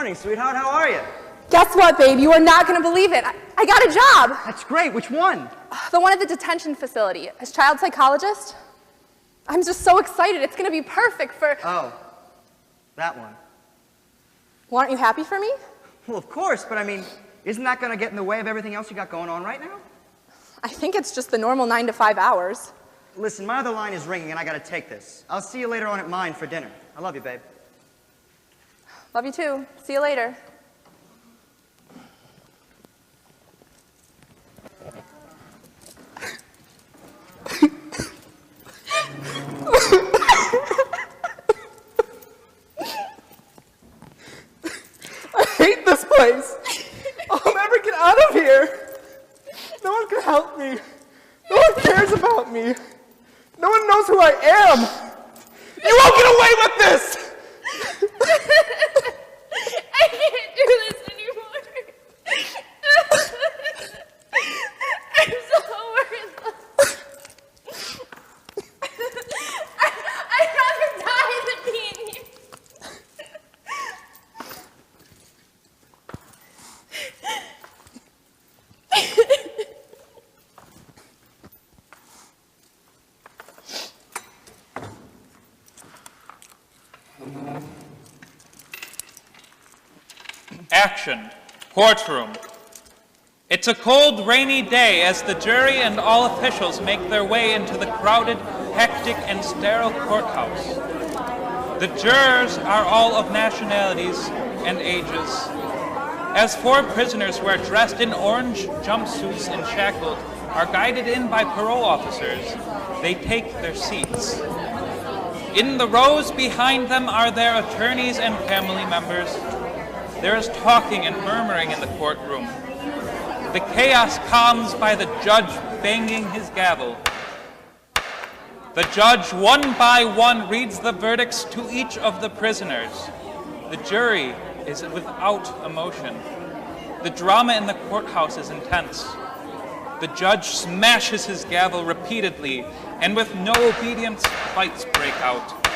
morning, sweetheart. How are you? Guess what, babe? You are not going to believe it. I got a job. That's great. Which one? The one at the detention facility as child psychologist. I'm just so excited. It's going to be perfect for... Oh, that one. Well, aren't you happy for me? Well, of course, but I mean, isn't that going to get in the way of everything else you got going on right now? I think it's just the normal 9 to 5 hours. Listen, my other line is ringing and I got to take this. I'll see you later on at mine for dinner. I love you, babe. Love you too. See you later. I hate this place. I'll never get out of here. No one can help me. No one cares about me. No one knows who I am. You won't get away with this. I can't do this anymore. I'm so worthless. I'd rather die than be in here. Action. Courtroom. It's a cold, rainy day as the jury and all officials make their way into the crowded, hectic, and sterile courthouse. The jurors are all of nationalities and ages. As 4 prisoners who are dressed in orange jumpsuits and shackled are guided in by parole officers, they take their seats. In the rows behind them are their attorneys and family members. There is talking and murmuring in the courtroom. The chaos calms by the judge banging his gavel. The judge, one by one, reads the verdicts to each of the prisoners. The jury is without emotion. The drama in the courthouse is intense. The judge smashes his gavel repeatedly, and with no obedience, fights break out.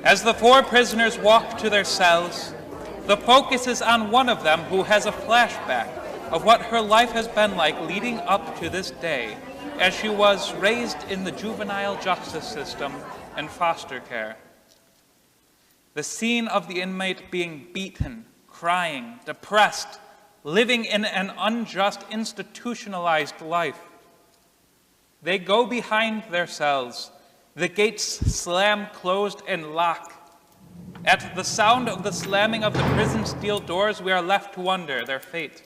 As the 4 prisoners walk to their cells, the focus is on one of them who has a flashback of what her life has been like leading up to this day, as she was raised in the juvenile justice system and foster care. The scene of the inmate being beaten, crying, depressed, living in an unjust, institutionalized life. They go behind their cells. The gates slam closed and lock. At the sound of the slamming of the prison steel doors, we are left to wonder their fate.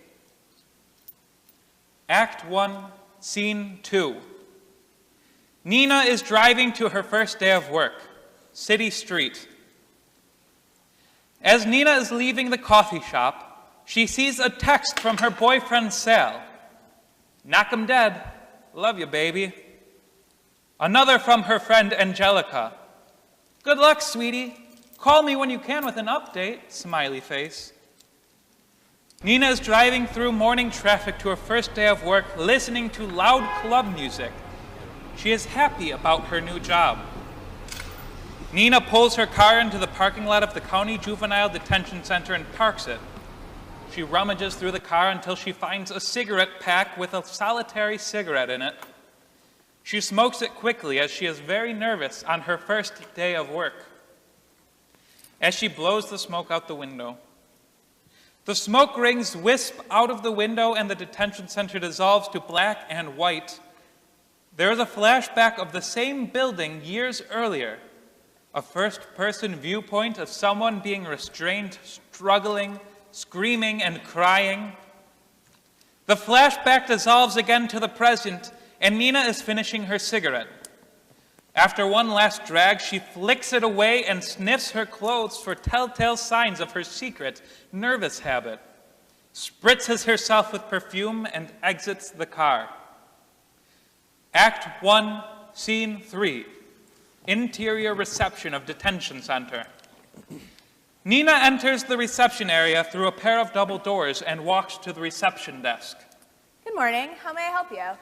Act 1, Scene 2. Nina is driving to her first day of work, City Street. As Nina is leaving the coffee shop, she sees a text from her boyfriend, Sal. Knock 'em dead. Love you, baby. Another from her friend, Angelica. Good luck, sweetie. Call me when you can with an update, smiley face. Nina is driving through morning traffic to her first day of work, listening to loud club music. She is happy about her new job. Nina pulls her car into the parking lot of the County Juvenile Detention Center and parks it. She rummages through the car until she finds a cigarette pack with a solitary cigarette in it. She smokes it quickly as she is very nervous on her first day of work. As she blows the smoke out the window, the smoke rings wisp out of the window and the detention center dissolves to black and white. There is a flashback of the same building years earlier, a first-person viewpoint of someone being restrained, struggling, screaming, and crying. The flashback dissolves again to the present, and Nina is finishing her cigarette. After one last drag, she flicks it away and sniffs her clothes for telltale signs of her secret, nervous habit, spritzes herself with perfume, and exits the car. Act 1, Scene 3, Interior Reception of Detention Center. Nina enters the reception area through a pair of double doors and walks to the reception desk. Good morning. How may I help you?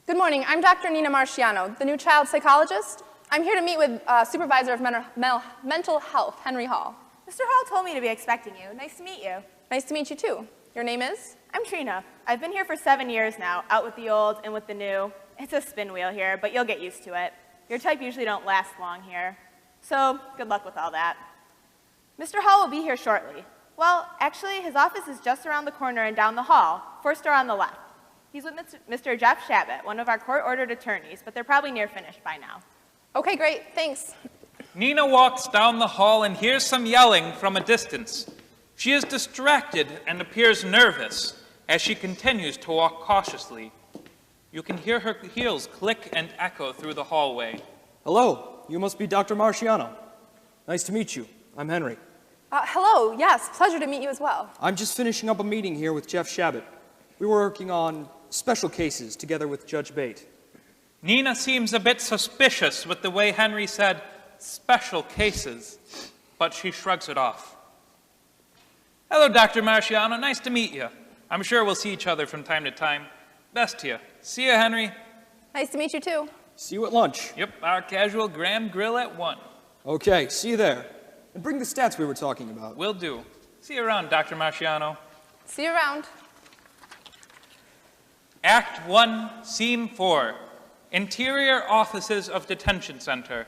Good morning. I'm Dr. Nina Marciano, the new child psychologist. I'm here to meet with Supervisor of Mental Health, Henry Hall. Mr. Hall told me to be expecting you. Nice to meet you. Nice to meet you too. Your name is? I'm Trina. I've been here for 7 years now, out with the old and with the new. It's a spin wheel here, but you'll get used to it. Your type usually don't last long here. So, good luck with all that. Mr. Hall will be here shortly. Well, actually, his office is just around the corner and down the hall, first door on the left. He's with Mr. Jeff Shabbat, one of our court-ordered attorneys, but they're probably near finished by now. Okay, great, thanks. Nina walks down the hall and hears some yelling from a distance. She is distracted and appears nervous as she continues to walk cautiously. You can hear her heels click and echo through the hallway. Hello, you must be Dr. Marciano. Nice to meet you. I'm Henry. Hello, yes, pleasure to meet you as well. I'm just finishing up a meeting here with Jeff Shabbat. We were working on special cases together with Judge Bate. Nina seems a bit suspicious with the way Henry said special cases, but she shrugs it off. Hello, Dr. Marciano. Nice to meet you. I'm sure we'll see each other from time to time. Best to you. See you, Henry. Nice to meet you too. See you at lunch. Yep, our casual Graham Grill at 1. Okay, see you there. And bring the stats we were talking about. Will do. See you around, Dr. Marciano. See you around. Act 1, Scene 4. Interior Offices of Detention Center.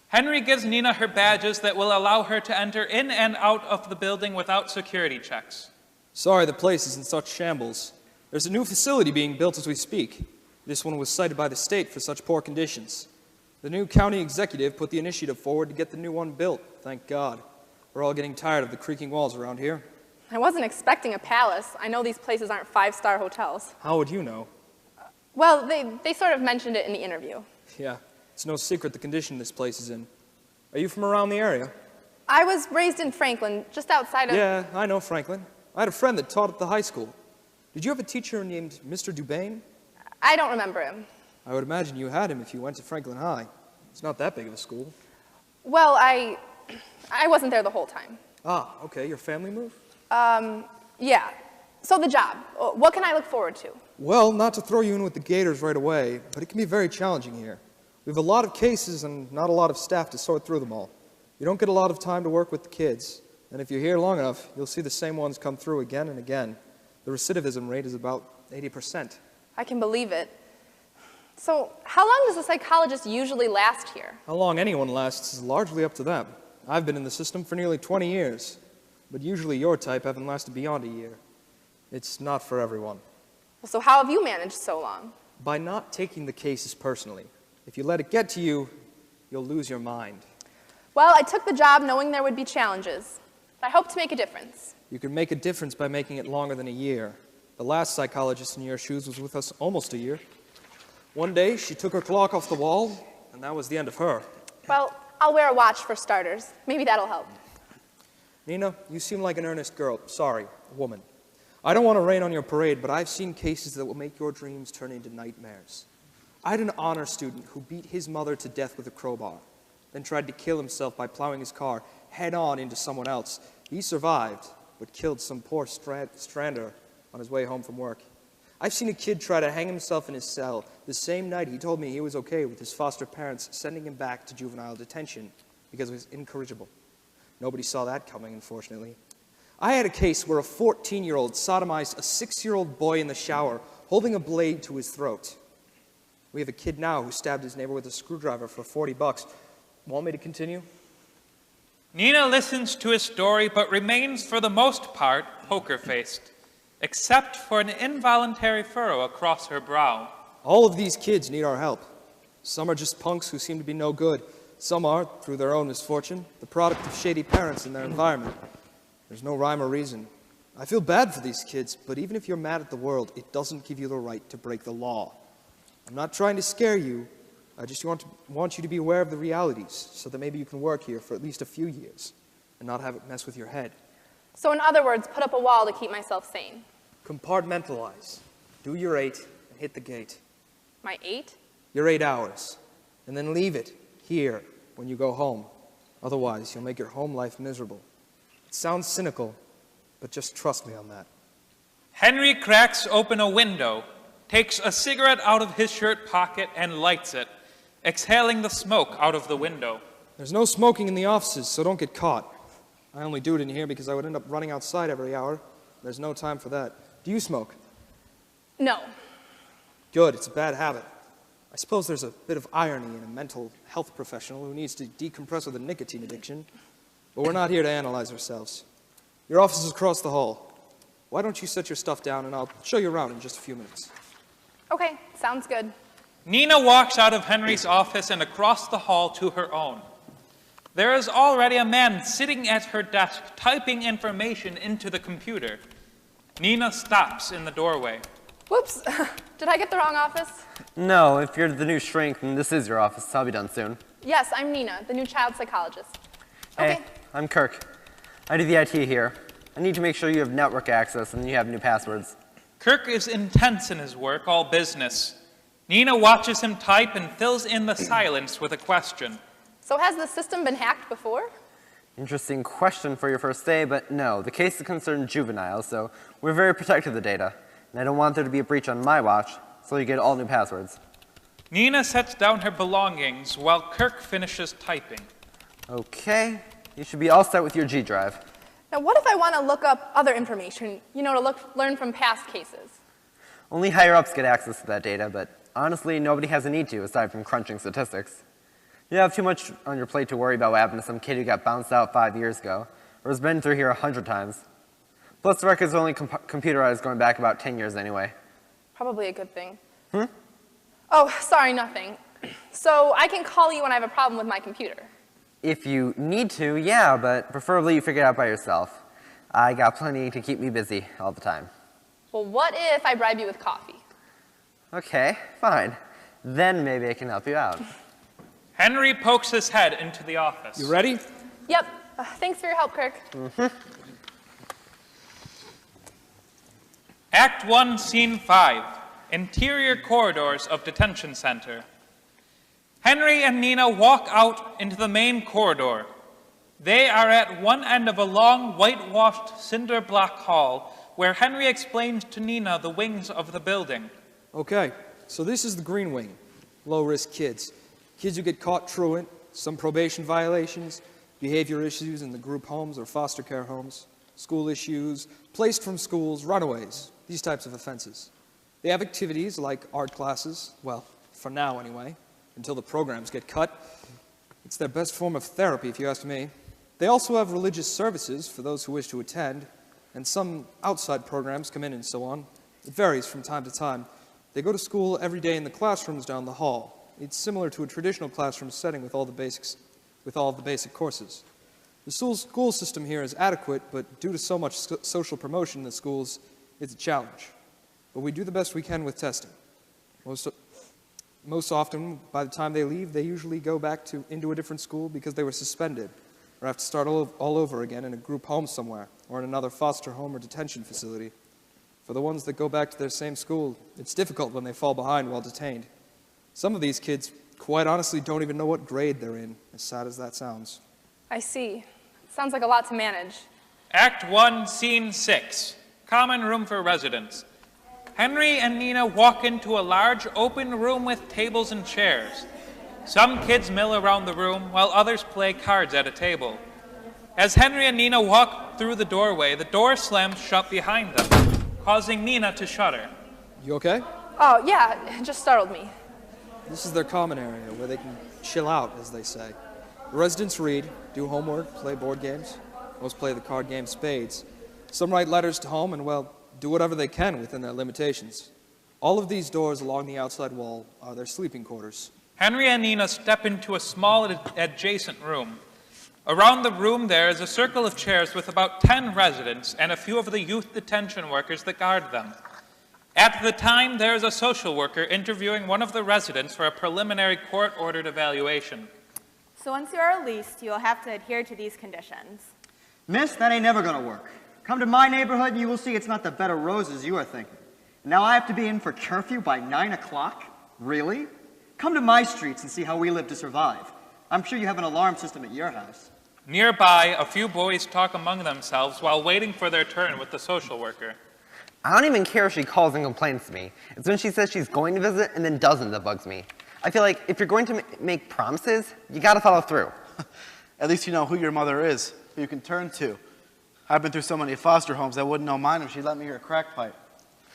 Henry gives Nina her badges that will allow her to enter in and out of the building without security checks. Sorry the place is in such shambles. There's a new facility being built as we speak. This one was cited by the state for such poor conditions. The new county executive put the initiative forward to get the new one built, thank God. We're all getting tired of the creaking walls around here. I wasn't expecting a palace. I know these places aren't five-star hotels. How would you know? Well, they sort of mentioned it in the interview. Yeah, it's no secret the condition this place is in. Are you from around the area? I was raised in Franklin, just outside of... Yeah, I know Franklin. I had a friend that taught at the high school. Did you have a teacher named Mr. Dubain? I don't remember him. I would imagine you had him if you went to Franklin High. It's not that big of a school. Well, I wasn't there the whole time. Ah, okay, your family moved? Yeah. So the job, what can I look forward to? Well, not to throw you in with the Gators right away, but it can be very challenging here. We have a lot of cases and not a lot of staff to sort through them all. You don't get a lot of time to work with the kids, and if you're here long enough, you'll see the same ones come through again and again. The recidivism rate is about 80%. I can believe it. So how long does a psychologist usually last here? How long anyone lasts is largely up to them. I've been in the system for nearly 20 years, but usually your type haven't lasted beyond a year. It's not for everyone. Well, so how have you managed so long? By not taking the cases personally. If you let it get to you, you'll lose your mind. Well, I took the job knowing there would be challenges. I hope to make a difference. You can make a difference by making it longer than a year. The last psychologist in your shoes was with us almost a year. One day, she took her clock off the wall, and that was the end of her. Well, I'll wear a watch for starters. Maybe that'll help. Nina, you seem like an earnest girl. Sorry, a woman. I don't want to rain on your parade, but I've seen cases that will make your dreams turn into nightmares. I had an honor student who beat his mother to death with a crowbar, then tried to kill himself by plowing his car head-on into someone else. He survived, but killed some poor strander on his way home from work. I've seen a kid try to hang himself in his cell the same night he told me he was okay with his foster parents sending him back to juvenile detention because he was incorrigible. Nobody saw that coming, unfortunately. I had a case where a 14-year-old sodomized a 6-year-old boy in the shower, holding a blade to his throat. We have a kid now who stabbed his neighbor with a screwdriver for $40. Want me to continue? Nina listens to his story, but remains, for the most part, poker-faced, except for an involuntary furrow across her brow. All of these kids need our help. Some are just punks who seem to be no good. Some are, through their own misfortune, the product of shady parents in their environment. There's no rhyme or reason. I feel bad for these kids, but even if you're mad at the world, it doesn't give you the right to break the law. I'm not trying to scare you. I just want you to be aware of the realities so that maybe you can work here for at least a few years and not have it mess with your head. So in other words, put up a wall to keep myself sane. Compartmentalize. Do your 8 and hit the gate. My 8? Your 8 hours. And then leave it here when you go home. Otherwise, you'll make your home life miserable. It sounds cynical, but just trust me on that. Henry cracks open a window, takes a cigarette out of his shirt pocket and lights it, exhaling the smoke out of the window. There's no smoking in the offices, so don't get caught. I only do it in here because I would end up running outside every hour. There's no time for that. Do you smoke? No. Good, it's a bad habit. I suppose there's a bit of irony in a mental health professional who needs to decompress with a nicotine addiction. But we're not here to analyze ourselves. Your office is across the hall. Why don't you set your stuff down and I'll show you around in just a few minutes. Okay, sounds good. Nina walks out of Henry's office and across the hall to her own. There is already a man sitting at her desk typing information into the computer. Nina stops in the doorway. Whoops, did I get the wrong office? No, if you're the new shrink, then this is your office. I'll be done soon. Yes, I'm Nina, the new child psychologist. Hey, Okay. I'm Kirk. I do the IT here. I need to make sure you have network access and you have new passwords. Kirk is intense in his work, all business. Nina watches him type and fills in the silence with a question. So has the system been hacked before? Interesting question for your first day, but no. The case concerns juveniles, so we're very protective of the data. And I don't want there to be a breach on my watch, so you get all new passwords. Nina sets down her belongings while Kirk finishes typing. Okay, you should be all set with your G drive. Now, what if I want to look up other information, to learn from past cases? Only higher-ups get access to that data, but honestly, nobody has a need to, aside from crunching statistics. You have too much on your plate to worry about what happened to some kid who got bounced out 5 years ago, or has been through here 100 times. Plus, the record's only computerized going back about 10 years anyway. Probably a good thing. Oh, sorry, nothing. So I can call you when I have a problem with my computer. If you need to, yeah, but preferably you figure it out by yourself. I got plenty to keep me busy all the time. Well, what if I bribe you with coffee? Okay, fine. Then maybe I can help you out. Henry pokes his head into the office. You ready? Yep. Thanks for your help, Kirk. Act 1, Scene 5. Interior corridors of detention center. Henry and Nina walk out into the main corridor. They are at one end of a long, whitewashed cinder block hall where Henry explains to Nina the wings of the building. Okay, so this is the green wing. Low-risk kids. Kids who get caught truant, some probation violations, behavior issues in the group homes or foster care homes, school issues, placed from schools, runaways, these types of offenses. They have activities like art classes, well, for now anyway, until the programs get cut. It's their best form of therapy, if you ask me. They also have religious services for those who wish to attend, and some outside programs come in and so on. It varies from time to time. They go to school every day in the classrooms down the hall. It's similar to a traditional classroom setting with all of the basic courses. The school system here is adequate, but due to so much social promotion in the schools, it's a challenge. But we do the best we can with testing. Most often, by the time they leave, they usually go back into a different school because they were suspended, or have to start all over again in a group home somewhere, or in another foster home or detention facility. For the ones that go back to their same school, it's difficult when they fall behind while detained. Some of these kids, quite honestly, don't even know what grade they're in, as sad as that sounds. I see. Sounds like a lot to manage. Act 1, Scene 6. Common room for residents. Henry and Nina walk into a large open room with tables and chairs. Some kids mill around the room while others play cards at a table. As Henry and Nina walk through the doorway, the door slams shut behind them, causing Nina to shudder. You okay? Oh, yeah, it just startled me. This is their common area where they can chill out, as they say. The residents read, do homework, play board games. Most play the card game Spades. Some write letters to home and, well, do whatever they can within their limitations. All of these doors along the outside wall are their sleeping quarters. Henry and Nina step into a small adjacent room. Around the room there is a circle of chairs with about 10 residents and a few of the youth detention workers that guard them. At the time, there is a social worker interviewing one of the residents for a preliminary court-ordered evaluation. So once you are released, you'll have to adhere to these conditions. Miss, that ain't never gonna work. Come to my neighborhood and you will see it's not the bed of roses you are thinking. Now I have to be in for curfew by 9 o'clock? Really? Come to my streets and see how we live to survive. I'm sure you have an alarm system at your house. Nearby, a few boys talk among themselves while waiting for their turn with the social worker. I don't even care if she calls and complains to me. It's when she says she's going to visit and then doesn't that bugs me. I feel like if you're going to make promises, you gotta follow through. At least you know who your mother is. who you can turn to. I've been through so many foster homes, I wouldn't know mine if she'd let me hear a crack pipe.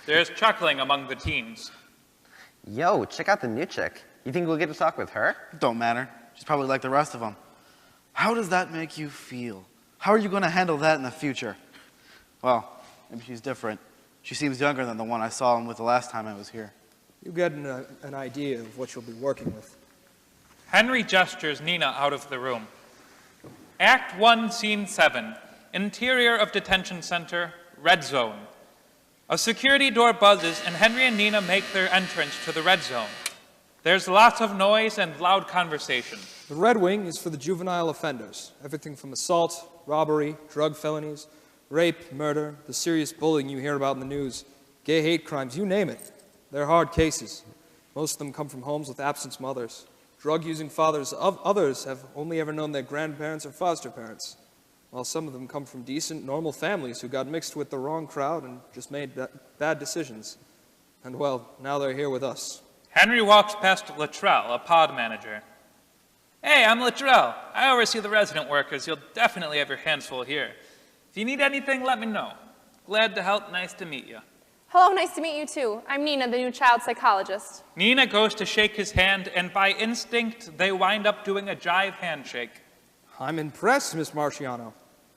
There's chuckling among the teens. Yo, check out the new chick. You think we'll get to talk with her? Don't matter. She's probably like the rest of them. How does that make you feel? How are you going to handle that in the future? Well, maybe she's different. She seems younger than the one I saw him with the last time I was here. You get an idea of what you'll be working with. Henry gestures Nina out of the room. Act 1, Scene 7. Interior of Detention Center, Red Zone. A security door buzzes and Henry and Nina make their entrance to the Red Zone. There's lots of noise and loud conversation. The Red Wing is for the juvenile offenders. Everything from assault, robbery, drug felonies, rape, murder, the serious bullying you hear about in the news, gay hate crimes, you name it. They're hard cases. Most of them come from homes with absent mothers. Drug-using fathers of others have only ever known their grandparents or foster parents, while some of them come from decent, normal families who got mixed with the wrong crowd and just made bad decisions. And well, now they're here with us. Henry walks past Luttrell, a pod manager. Hey, I'm Luttrell. I oversee the resident workers. You'll definitely have your hands full here. If you need anything, let me know. Glad to help. Nice to meet you. Hello, nice to meet you too. I'm Nina, the new child psychologist. Nina goes to shake his hand, and by instinct, they wind up doing a jive handshake. I'm impressed, Miss Marciano.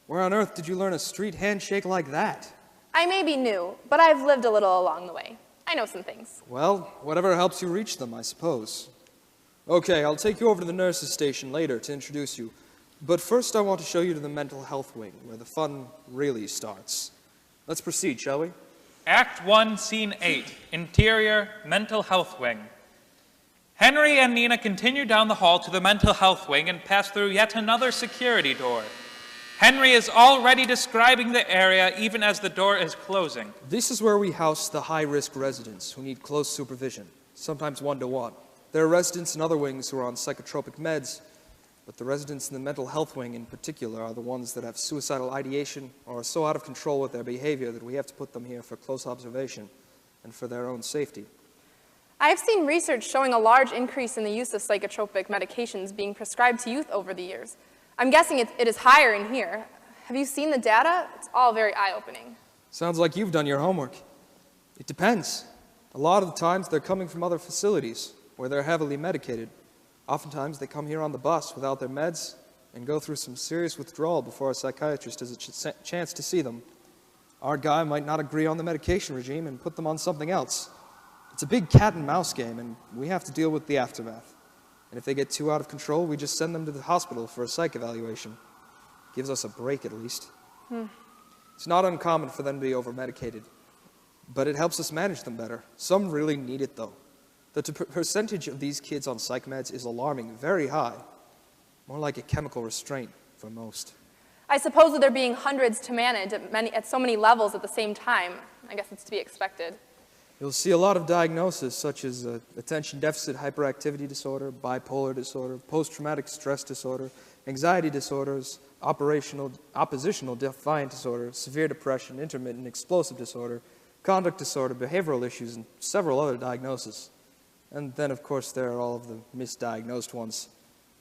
Where on earth did you learn a street handshake like that? I may be new, but I've lived a little along the way. I know some things. Well, whatever helps you reach them, I suppose. Okay, I'll take you over to the nurses' station later to introduce you. But first I want to show you to the mental health wing, where the fun really starts. Let's proceed, shall we? Act 1, Scene 8. Interior, Mental Health Wing. Henry and Nina continue down the hall to the mental health wing and pass through yet another security door. Henry is already describing the area even as the door is closing. This is where we house the high-risk residents who need close supervision, sometimes one-to-one. There are residents in other wings who are on psychotropic meds, but the residents in the mental health wing in particular are the ones that have suicidal ideation or are so out of control with their behavior that we have to put them here for close observation and for their own safety. I have seen research showing a large increase in the use of psychotropic medications being prescribed to youth over the years. I'm guessing it is higher in here. Have you seen the data? It's all very eye-opening. Sounds like you've done your homework. It depends. A lot of the times they're coming from other facilities where they're heavily medicated. Oftentimes they come here on the bus without their meds and go through some serious withdrawal before a psychiatrist has a chance to see them. Our guy might not agree on the medication regime and put them on something else. It's a big cat and mouse game, and we have to deal with the aftermath. And if they get too out of control, we just send them to the hospital for a psych evaluation. Gives us a break, at least. It's not uncommon for them to be over-medicated, but it helps us manage them better. Some really need it, though. The percentage of these kids on psych meds is alarming, very high. More like a chemical restraint for most. I suppose with there being hundreds to manage at so many levels at the same time, I guess it's to be expected. You'll see a lot of diagnoses such as attention deficit hyperactivity disorder, bipolar disorder, post-traumatic stress disorder, anxiety disorders, oppositional defiant disorder, severe depression, intermittent explosive disorder, conduct disorder, behavioral issues, and several other diagnoses. And then, of course, there are all of the misdiagnosed ones.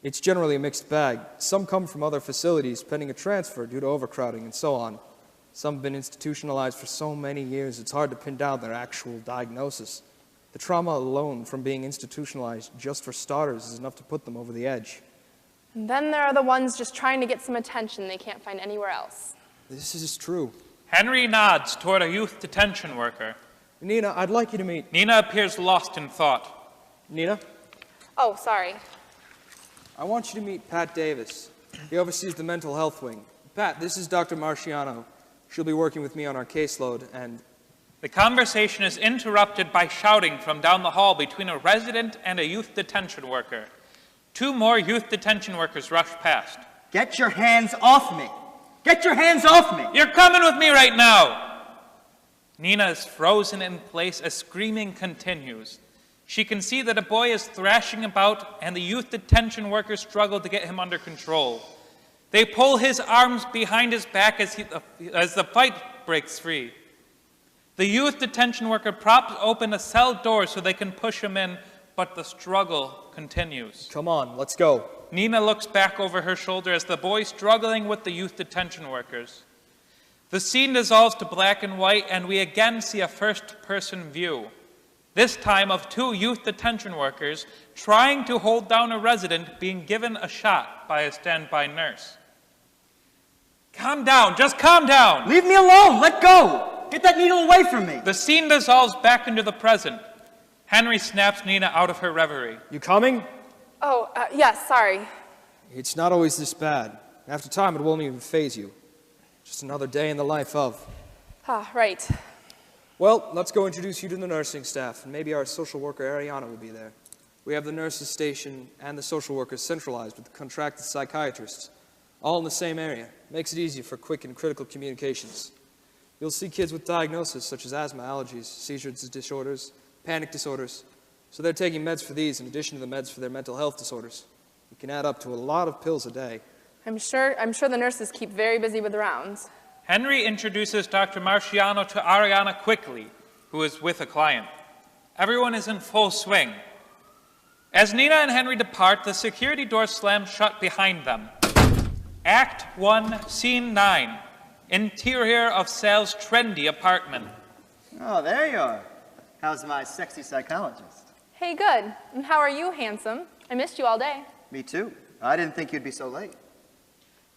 It's generally a mixed bag. Some come from other facilities pending a transfer due to overcrowding and so on. Some have been institutionalized for so many years, it's hard to pin down their actual diagnosis. The trauma alone from being institutionalized, just for starters, is enough to put them over the edge. And then there are the ones just trying to get some attention they can't find anywhere else. This is true. Henry nods toward a youth detention worker. Nina, I'd like you to meet... Nina appears lost in thought. Nina? Oh, sorry. I want you to meet Pat Davis. He oversees the mental health wing. Pat, this is Dr. Marciano. She'll be working with me on our caseload, and... The conversation is interrupted by shouting from down the hall between a resident and a youth detention worker. Two more youth detention workers rush past. Get your hands off me! Get your hands off me! You're coming with me right now! Nina is frozen in place as screaming continues. She can see that a boy is thrashing about, and the youth detention workers struggle to get him under control. They pull his arms behind his back as the fight breaks free. The youth detention worker props open a cell door so they can push him in, but the struggle continues. Come on, let's go. Nina looks back over her shoulder as the boy struggling with the youth detention workers. The scene dissolves to black and white, and we again see a first-person view, this time of two youth detention workers trying to hold down a resident being given a shot by a standby nurse. Calm down, just calm down! Leave me alone, let go! Get that needle away from me! The scene dissolves back into the present. Henry snaps Nina out of her reverie. You coming? Oh, yes, sorry. It's not always this bad. After time, it won't even faze you. Just another day in the life of. Ah, right. Well, let's go introduce you to the nursing staff, and maybe our social worker, Ariana, will be there. We have the nurses station and the social workers centralized with the contracted psychiatrists, all in the same area. Makes it easier for quick and critical communications. You'll see kids with diagnoses such as asthma, allergies, seizure disorders, panic disorders. So they're taking meds for these in addition to the meds for their mental health disorders. It can add up to a lot of pills a day. I'm sure the nurses keep very busy with the rounds. Henry introduces Dr. Marciano to Ariana quickly, who is with a client. Everyone is in full swing. As Nina and Henry depart, the security door slams shut behind them. Act 1, Scene 9. Interior of Sal's trendy apartment. Oh, there you are. How's my sexy psychologist? Hey, good. And how are you, handsome? I missed you all day. Me too. I didn't think you'd be so late.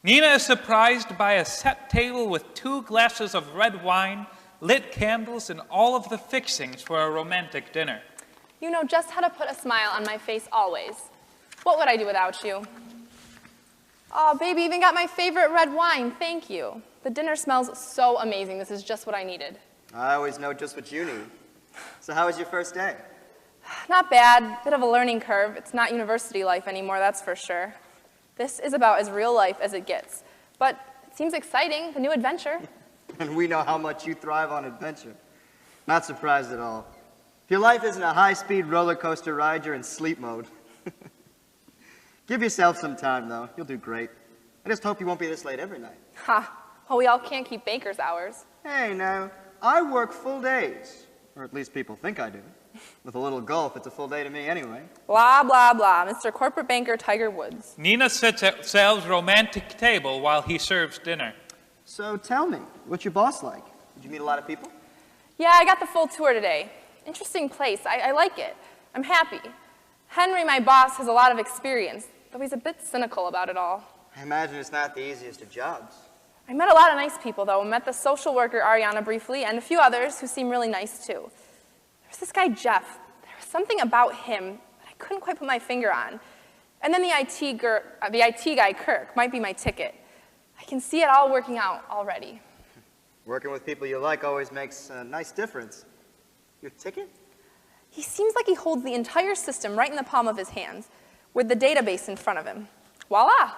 Nina is surprised by a set table with 2 glasses of red wine, lit candles, and all of the fixings for a romantic dinner. You know just how to put a smile on my face always. What would I do without you? Oh, baby, even got my favorite red wine. Thank you. The dinner smells so amazing. This is just what I needed. I always know just what you need. So how was your first day? Not bad. Bit of a learning curve. It's not university life anymore, that's for sure. This is about as real life as it gets. But it seems exciting, the new adventure. And we know how much you thrive on adventure. Not surprised at all. If your life isn't a high-speed roller coaster ride, you're in sleep mode. Give yourself some time, though. You'll do great. I just hope you won't be this late every night. Ha. Well, we all can't keep baker's hours. Hey, now, I work full days. Or at least people think I do. With a little golf, it's a full day to me anyway. Blah, blah, blah. Mr. Corporate Banker Tiger Woods. Nina sits at Sal's romantic table while he serves dinner. So tell me, what's your boss like? Did you meet a lot of people? Yeah, I got the full tour today. Interesting place. I like it. I'm happy. Henry, my boss, has a lot of experience, though he's a bit cynical about it all. I imagine it's not the easiest of jobs. I met a lot of nice people, though. Met the social worker, Ariana, briefly, and a few others who seem really nice, too. There's this guy, Jeff. There was something about him that I couldn't quite put my finger on. And then the IT guy, Kirk, might be my ticket. I can see it all working out already. Working with people you like always makes a nice difference. Your ticket? He seems like he holds the entire system right in the palm of his hands, with the database in front of him. Voila!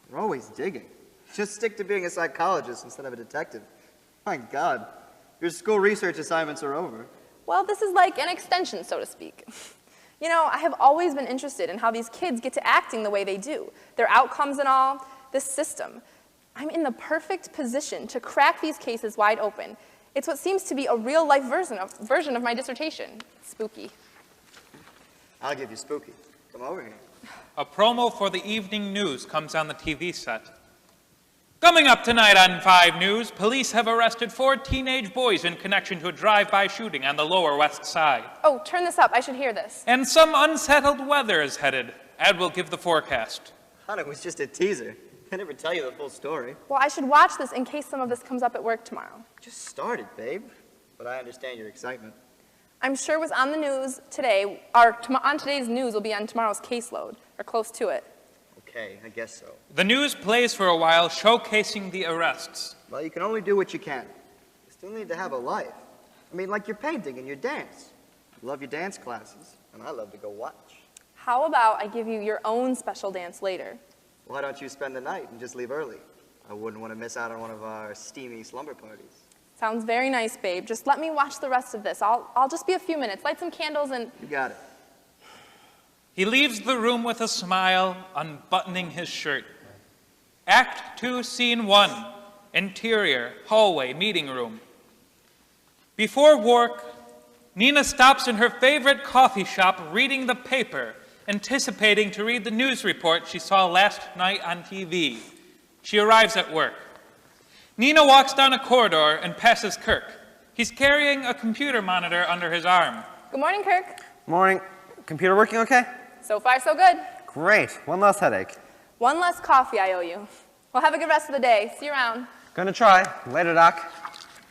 You're always digging. Just stick to being a psychologist instead of a detective. My God, your school research assignments are over. Well, this is like an extension, so to speak. You know, I have always been interested in how these kids get to acting the way they do, their outcomes and all, this system. I'm in the perfect position to crack these cases wide open. It's what seems to be a real-life version of my dissertation. Spooky. I'll give you spooky. Come over here. A promo for the evening news comes on the TV set. Coming up tonight on 5 News, police have arrested 4 teenage boys in connection to a drive-by shooting on the Lower West Side. Oh, turn this up. I should hear this. And some unsettled weather is headed. Ed will give the forecast. I thought it was just a teaser. I never tell you the full story. Well, I should watch this in case some of this comes up at work tomorrow. Just started, babe. But I understand your excitement. I'm sure it was on the news today, or on today's news will be on tomorrow's caseload, or close to it. Okay, I guess so. The news plays for a while, showcasing the arrests. Well, you can only do what you can. You still need to have a life. I mean, like your painting and your dance. You love your dance classes, and I love to go watch. How about I give you your own special dance later? Why don't you spend the night and just leave early? I wouldn't want to miss out on one of our steamy slumber parties. Sounds very nice, babe. Just let me watch the rest of this. I'll just be a few minutes. Light some candles and... You got it. He leaves the room with a smile, unbuttoning his shirt. Act 2, Scene 1, interior, hallway, meeting room. Before work, Nina stops in her favorite coffee shop reading the paper anticipating to read the news report she saw last night on TV. She arrives at work. Nina walks down a corridor and passes Kirk. He's carrying a computer monitor under his arm. Good morning, Kirk. Morning. Computer working okay? So far, so good. Great. One less headache. One less coffee I owe you. Well, have a good rest of the day. See you around. Gonna try. Later, Doc.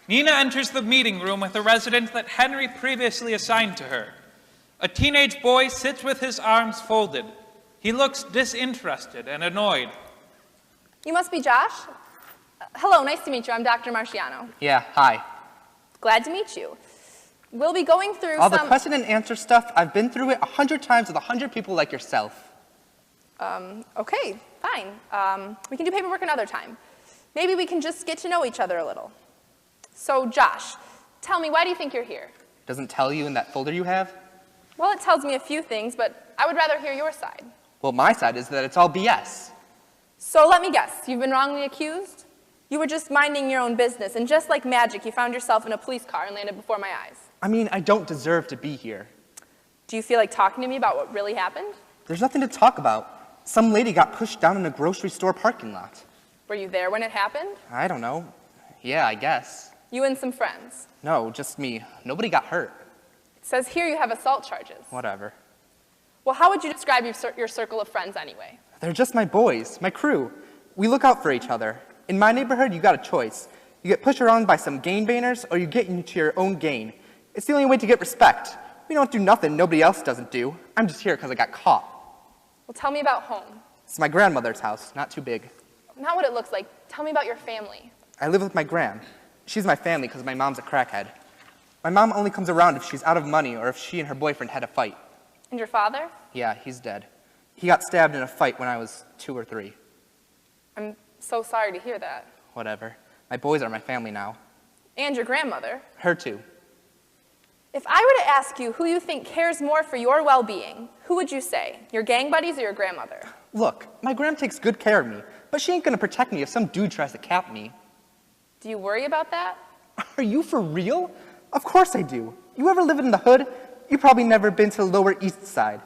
Nina enters the meeting room with a resident that Henry previously assigned to her. A teenage boy sits with his arms folded. He looks disinterested and annoyed. You must be Josh? Hello, nice to meet you. I'm Dr. Marciano. Yeah, hi. Glad to meet you. We'll be going through All the question and answer stuff, I've been through it 100 times with 100 people like yourself. Okay, fine. We can do paperwork another time. Maybe we can just get to know each other a little. So, Josh, tell me, why do you think you're here? Doesn't tell you in that folder you have? Well, it tells me a few things, but I would rather hear your side. Well, my side is that it's all BS. So let me guess, you've been wrongly accused? You were just minding your own business, and just like magic, you found yourself in a police car and landed before my eyes. I mean, I don't deserve to be here. Do you feel like talking to me about what really happened? There's nothing to talk about. Some lady got pushed down in a grocery store parking lot. Were you there when it happened? I don't know. Yeah, I guess. You and some friends. No, just me. Nobody got hurt. It says here you have assault charges. Whatever. Well, how would you describe your circle of friends anyway? They're just my boys, my crew. We look out for each other. In my neighborhood, you got a choice. You get pushed around by some gangbangers, or you get into your own gang. It's the only way to get respect. We don't do nothing nobody else doesn't do. I'm just here because I got caught. Well, tell me about home. It's my grandmother's house, not too big. Not what it looks like. Tell me about your family. I live with my gran. She's my family because my mom's a crackhead. My mom only comes around if she's out of money or if she and her boyfriend had a fight. And your father? Yeah, he's dead. He got stabbed in a fight when I was 2 or 3. I'm so sorry to hear that. Whatever. My boys are my family now. And your grandmother. Her too. If I were to ask you who you think cares more for your well-being, who would you say? Your gang buddies or your grandmother? Look, my gran takes good care of me, but she ain't gonna protect me if some dude tries to cap me. Do you worry about that? Are you for real? Of course I do. You ever live in the hood? You probably never been to the Lower East Side.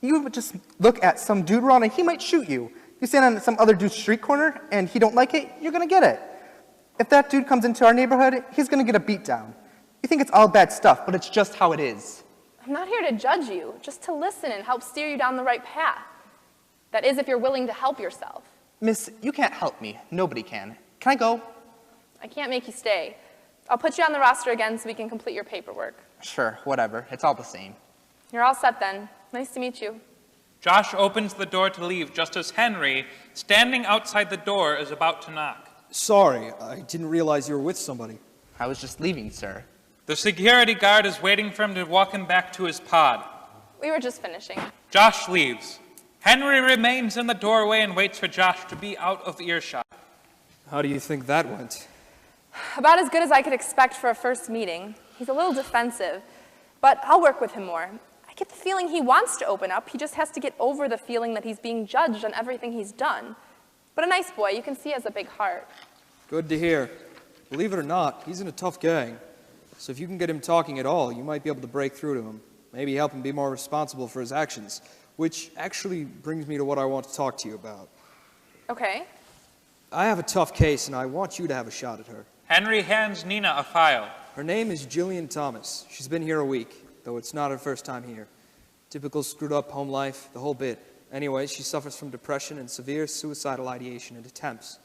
You would just look at some dude around and he might shoot you. You stand on some other dude's street corner and he don't like it, you're gonna get it. If that dude comes into our neighborhood, he's gonna get a beat down. You think it's all bad stuff, but it's just how it is. I'm not here to judge you, just to listen and help steer you down the right path. That is, if you're willing to help yourself. Miss, you can't help me. Nobody can. Can I go? I can't make you stay. I'll put you on the roster again so we can complete your paperwork. Sure, whatever. It's all the same. You're all set then. Nice to meet you. Josh opens the door to leave just as Henry, standing outside the door, is about to knock. Sorry, I didn't realize you were with somebody. I was just leaving, sir. The security guard is waiting for him to walk him back to his pod. We were just finishing. Josh leaves. Henry remains in the doorway and waits for Josh to be out of earshot. How do you think that went? About as good as I could expect for a first meeting. He's a little defensive, but I'll work with him more. I get the feeling he wants to open up. He just has to get over the feeling that he's being judged on everything he's done. But a nice boy, you can see he has a big heart. Good to hear. Believe it or not, he's in a tough gang. So if you can get him talking at all, you might be able to break through to him. Maybe help him be more responsible for his actions. Which actually brings me to what I want to talk to you about. Okay. I have a tough case, and I want you to have a shot at her. Henry hands Nina a file. Her name is Jillian Thomas. She's been here a week, though it's not her first time here. Typical screwed up home life, the whole bit. Anyway, she suffers from depression and severe suicidal ideation and attempts.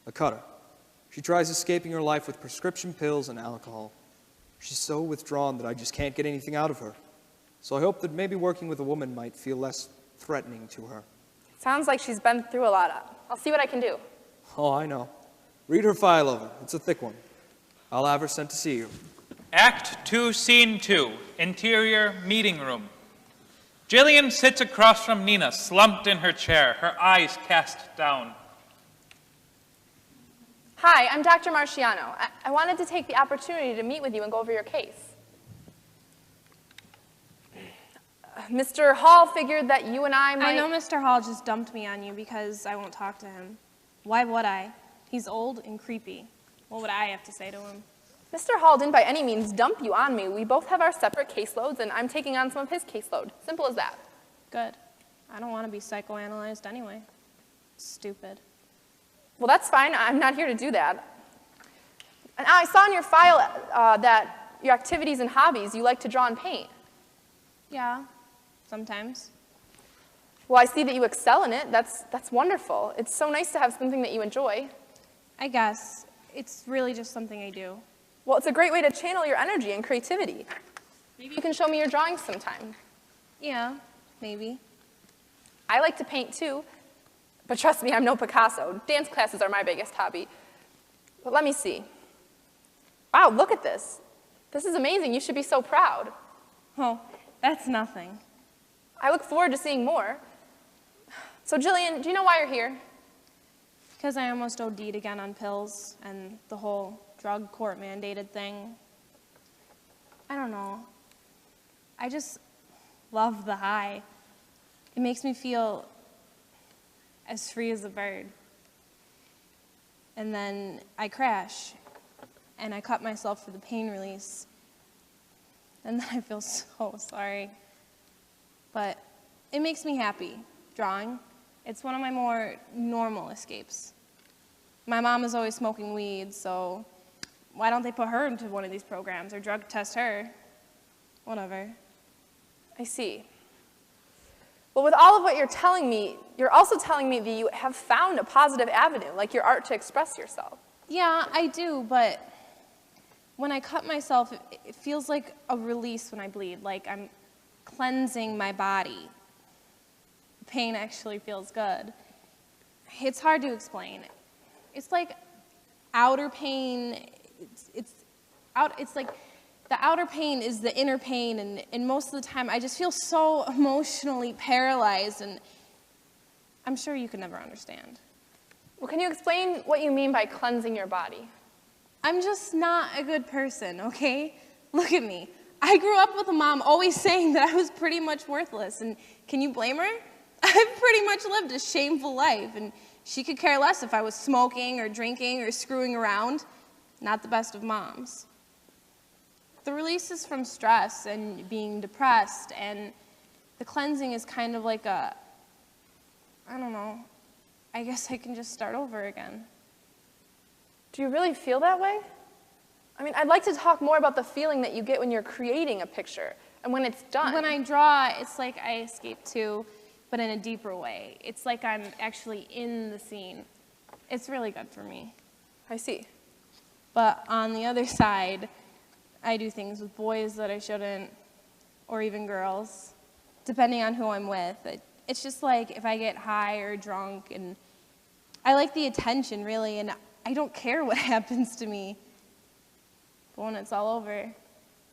A cutter. She tries escaping her life with prescription pills and alcohol. She's so withdrawn that I just can't get anything out of her. So I hope that maybe working with a woman might feel less threatening to her. Sounds like she's been through a lot. I'll see what I can do. Oh, I know. Read her file over. It's a thick one. I'll have her sent to see you. Act 2, Scene 2, Interior Meeting Room. Jillian sits across from Nina, slumped in her chair, her eyes cast down. Hi, I'm Dr. Marciano. I wanted to take the opportunity to meet with you and go over your case. Mr. Hall figured that you and I might... I know Mr. Hall just dumped me on you because I won't talk to him. Why would I? He's old and creepy. What would I have to say to him? Mr. Hall didn't by any means dump you on me. We both have our separate caseloads, and I'm taking on some of his caseload. Simple as that. Good. I don't want to be psychoanalyzed anyway. Stupid. Well, that's fine. I'm not here to do that. And I saw in your file that your activities and hobbies, you like to draw and paint. Yeah, sometimes. Well, I see that you excel in it. That's wonderful. It's so nice to have something that you enjoy. I guess. It's really just something I do. Well, it's a great way to channel your energy and creativity. Maybe you can show me your drawings sometime. Yeah, maybe. I like to paint too, but trust me, I'm no Picasso. Dance classes are my biggest hobby. But let me see. Wow, look at this. This is amazing. You should be so proud. Oh, that's nothing. I look forward to seeing more. So Jillian, do you know why you're here? Because I almost OD'd again on pills and the whole drug court mandated thing. I don't know. I just love the high. It makes me feel as free as a bird. And then I crash, and I cut myself for the pain release. And then I feel so sorry. But it makes me happy, drawing. It's one of my more normal escapes. My mom is always smoking weed, so why don't they put her into one of these programs or drug test her? Whatever. I see. Well, with all of what you're telling me, you're also telling me that you have found a positive avenue, like your art to express yourself. Yeah, I do, but when I cut myself, it feels like a release when I bleed, like I'm cleansing my body. The pain actually feels good. It's hard to explain. It's like outer pain, it's like the outer pain is the inner pain, and most of the time I just feel so emotionally paralyzed, and I'm sure you could never understand. Well, can you explain what you mean by cleansing your body? I'm just not a good person, okay? Look at me. I grew up with a mom always saying that I was pretty much worthless, and can you blame her? I've pretty much lived a shameful life, and she could care less if I was smoking or drinking or screwing around. Not the best of moms. The release is from stress and being depressed, and the cleansing is kind of like I don't know, I guess I can just start over again. Do you really feel that way? I mean, I'd like to talk more about the feeling that you get when you're creating a picture and when it's done. When I draw, it's like I escape too, but in a deeper way. It's like I'm actually in the scene. It's really good for me. I see. But on the other side, I do things with boys that I shouldn't, or even girls, depending on who I'm with. It's just like if I get high or drunk, and I like the attention, really, and I don't care what happens to me. But when it's all over,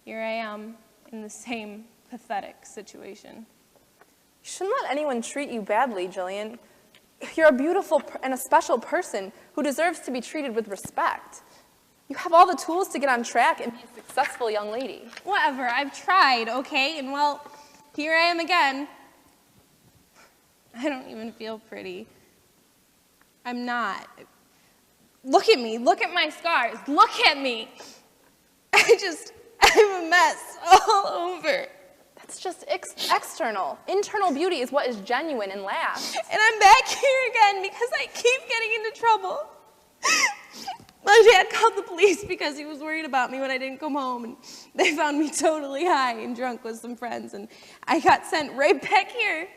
here I am in the same pathetic situation. You shouldn't let anyone treat you badly, Jillian. You're a beautiful and a special person who deserves to be treated with respect. You have all the tools to get on track and be a successful young lady. Whatever, I've tried, okay? And well, here I am again. I don't even feel pretty. I'm not. Look at me, look at my scars, look at me. I'm a mess all over. That's just external. Internal beauty is what is genuine and lasts. And I'm back here again because I keep getting into trouble. My dad called the police because he was worried about me when I didn't come home, and they found me totally high and drunk with some friends, and I got sent right back here.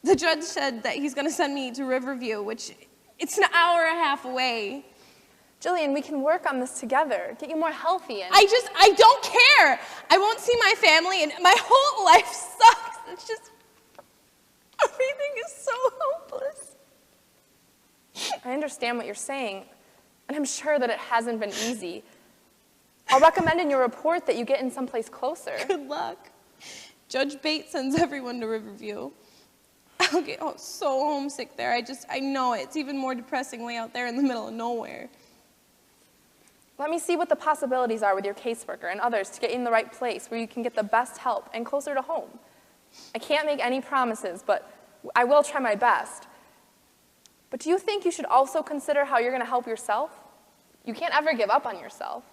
The judge said that he's gonna send me to Riverview, which it's an hour and a half away. Jillian, we can work on this together, get you more healthy and... I don't care. I won't see my family, and my whole life sucks. It's just, everything is so hopeless. I understand what you're saying, and I'm sure that it hasn't been easy. I'll recommend in your report that you get in someplace closer. Good luck. Judge Bates sends everyone to Riverview. I'll get so homesick there. I know it. It's even more depressing way out there in the middle of nowhere. Let me see what the possibilities are with your caseworker and others to get you in the right place where you can get the best help and closer to home. I can't make any promises, but I will try my best. But do you think you should also consider how you're going to help yourself? You can't ever give up on yourself.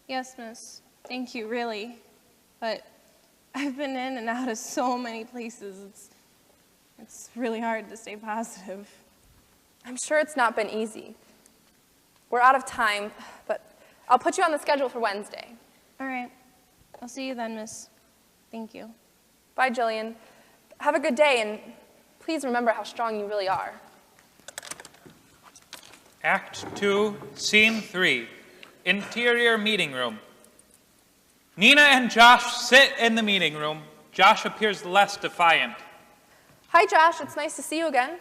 Yes, miss. Thank you, really. But I've been in and out of so many places. It's really hard to stay positive. I'm sure it's not been easy. We're out of time, but I'll put you on the schedule for Wednesday. All right. I'll see you then, miss. Thank you. Bye, Jillian. Have a good day, and please remember how strong you really are. Act 2, Scene 3, Interior Meeting Room. Nina and Josh sit in the meeting room. Josh appears less defiant. Hi, Josh. It's nice to see you again.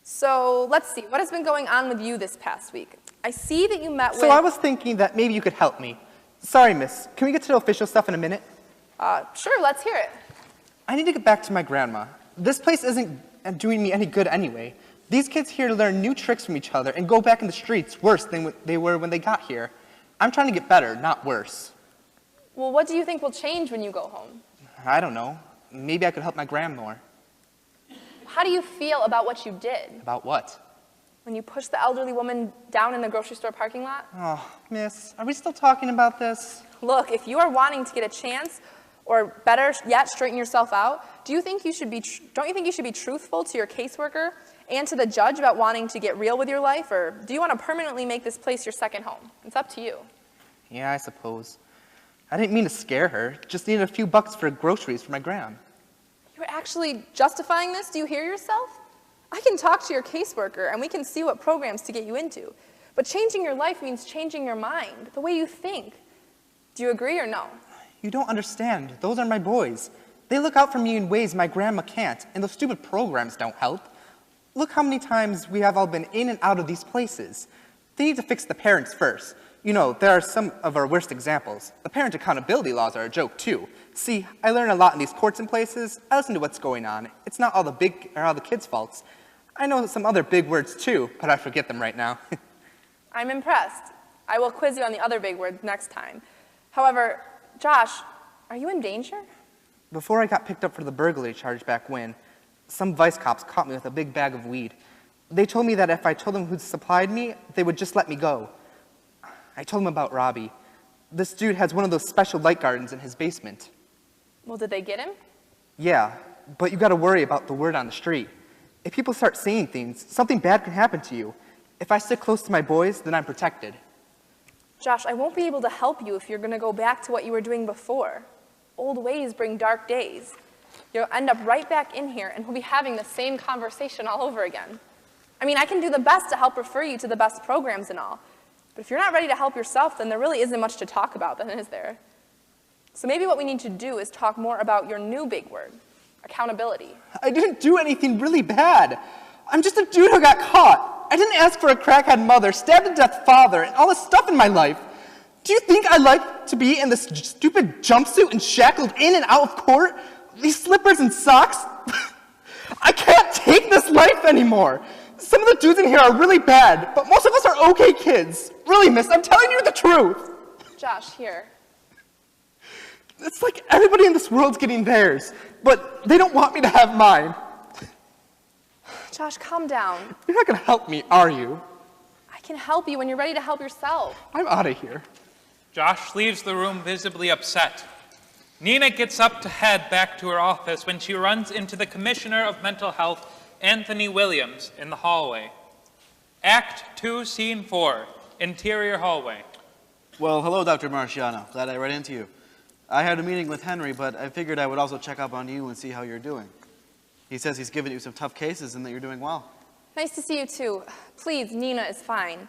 So let's see. What has been going on with you this past week? I see that you met with... So I was thinking that maybe you could help me. Sorry, miss. Can we get to the official stuff in a minute? Sure, let's hear it. I need to get back to my grandma. This place isn't doing me any good anyway. These kids here learn new tricks from each other and go back in the streets worse than they were when they got here. I'm trying to get better, not worse. Well, what do you think will change when you go home? I don't know. Maybe I could help my grandma more. How do you feel about what you did? About what? When you pushed the elderly woman down in the grocery store parking lot? Oh, miss, are we still talking about this? Look, if you are wanting to get a chance, or better yet, straighten yourself out, don't you think you should be truthful to your caseworker and to the judge about wanting to get real with your life, or do you want to permanently make this place your second home? It's up to you. Yeah, I suppose. I didn't mean to scare her. Just needed a few bucks for groceries for my gram. You're actually justifying this? Do you hear yourself? I can talk to your caseworker, and we can see what programs to get you into. But changing your life means changing your mind, the way you think. Do you agree or no? You don't understand. Those are my boys. They look out for me in ways my grandma can't, and those stupid programs don't help. Look how many times we have all been in and out of these places. They need to fix the parents first. You know, there are some of our worst examples. The parent accountability laws are a joke, too. See, I learn a lot in these courts and places. I listen to what's going on. It's not all the kids' faults. I know some other big words, too, but I forget them right now. I'm impressed. I will quiz you on the other big words next time. However, Josh, are you in danger? Before I got picked up for the burglary charge back when, some vice cops caught me with a big bag of weed. They told me that if I told them who supplied me, they would just let me go. I told them about Robbie. This dude has one of those special light gardens in his basement. Well, did they get him? Yeah, but you gotta worry about the word on the street. If people start saying things, something bad can happen to you. If I stick close to my boys, then I'm protected. Josh, I won't be able to help you if you're going to go back to what you were doing before. Old ways bring dark days. You'll end up right back in here, and we'll be having the same conversation all over again. I mean, I can do the best to help refer you to the best programs and all, but if you're not ready to help yourself, then there really isn't much to talk about, then is there? So maybe what we need to do is talk more about your new big word, accountability. I didn't do anything really bad. I'm just a dude who got caught. I didn't ask for a crackhead mother, stabbed to death father, and all this stuff in my life. Do you think I like to be in this stupid jumpsuit and shackled in and out of court? These slippers and socks? I can't take this life anymore. Some of the dudes in here are really bad, but most of us are okay kids. Really, miss, I'm telling you the truth. Josh, here. It's like everybody in this world's getting theirs, but they don't want me to have mine. Josh, calm down. You're not gonna help me, are you? I can help you when you're ready to help yourself. I'm out of here. Josh leaves the room visibly upset. Nina gets up to head back to her office when she runs into the Commissioner of Mental Health, Anthony Williams, in the hallway. Act 2, Scene 4, Interior Hallway. Well, hello, Dr. Marciano. Glad I ran into you. I had a meeting with Henry, but I figured I would also check up on you and see how you're doing. He says he's given you some tough cases and that you're doing well. Nice to see you, too. Please, Nina is fine.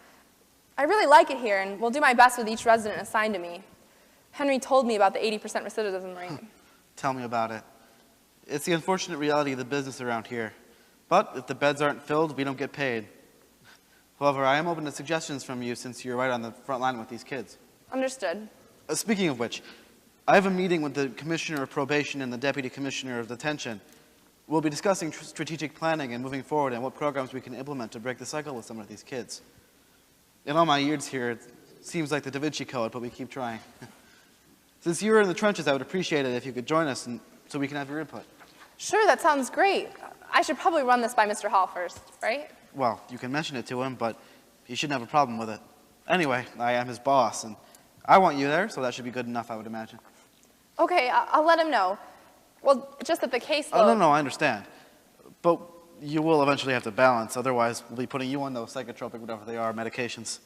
I really like it here, and will do my best with each resident assigned to me. Henry told me about the 80% recidivism rate. Tell me about it. It's the unfortunate reality of the business around here. But if the beds aren't filled, we don't get paid. However, I am open to suggestions from you since you're right on the front line with these kids. Understood. Speaking of which, I have a meeting with the Commissioner of Probation and the Deputy Commissioner of Detention. We'll be discussing strategic planning and moving forward and what programs we can implement to break the cycle with some of these kids. In all my years here, it seems like the Da Vinci Code, but we keep trying. Since you're in the trenches, I would appreciate it if you could join us so we can have your input. Sure, that sounds great. I should probably run this by Mr. Hall first, right? Well, you can mention it to him, but he shouldn't have a problem with it. Anyway, I am his boss, and I want you there, so that should be good enough, I would imagine. Okay, I'll let him know. Well, just that the caseload... Oh, no, I understand. But you will eventually have to balance, otherwise we'll be putting you on those psychotropic, whatever they are, medications.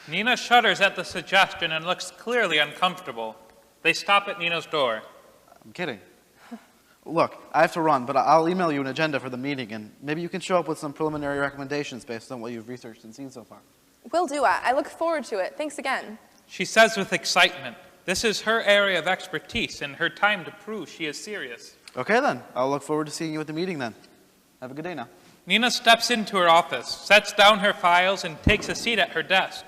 Nina shudders at the suggestion and looks clearly uncomfortable. They stop at Nina's door. I'm kidding. Look, I have to run, but I'll email you an agenda for the meeting, and maybe you can show up with some preliminary recommendations based on what you've researched and seen so far. Will do. I look forward to it. Thanks again. She says with excitement, this is her area of expertise and her time to prove she is serious. Okay then, I'll look forward to seeing you at the meeting then. Have a good day now. Nina steps into her office, sets down her files, and takes a seat at her desk.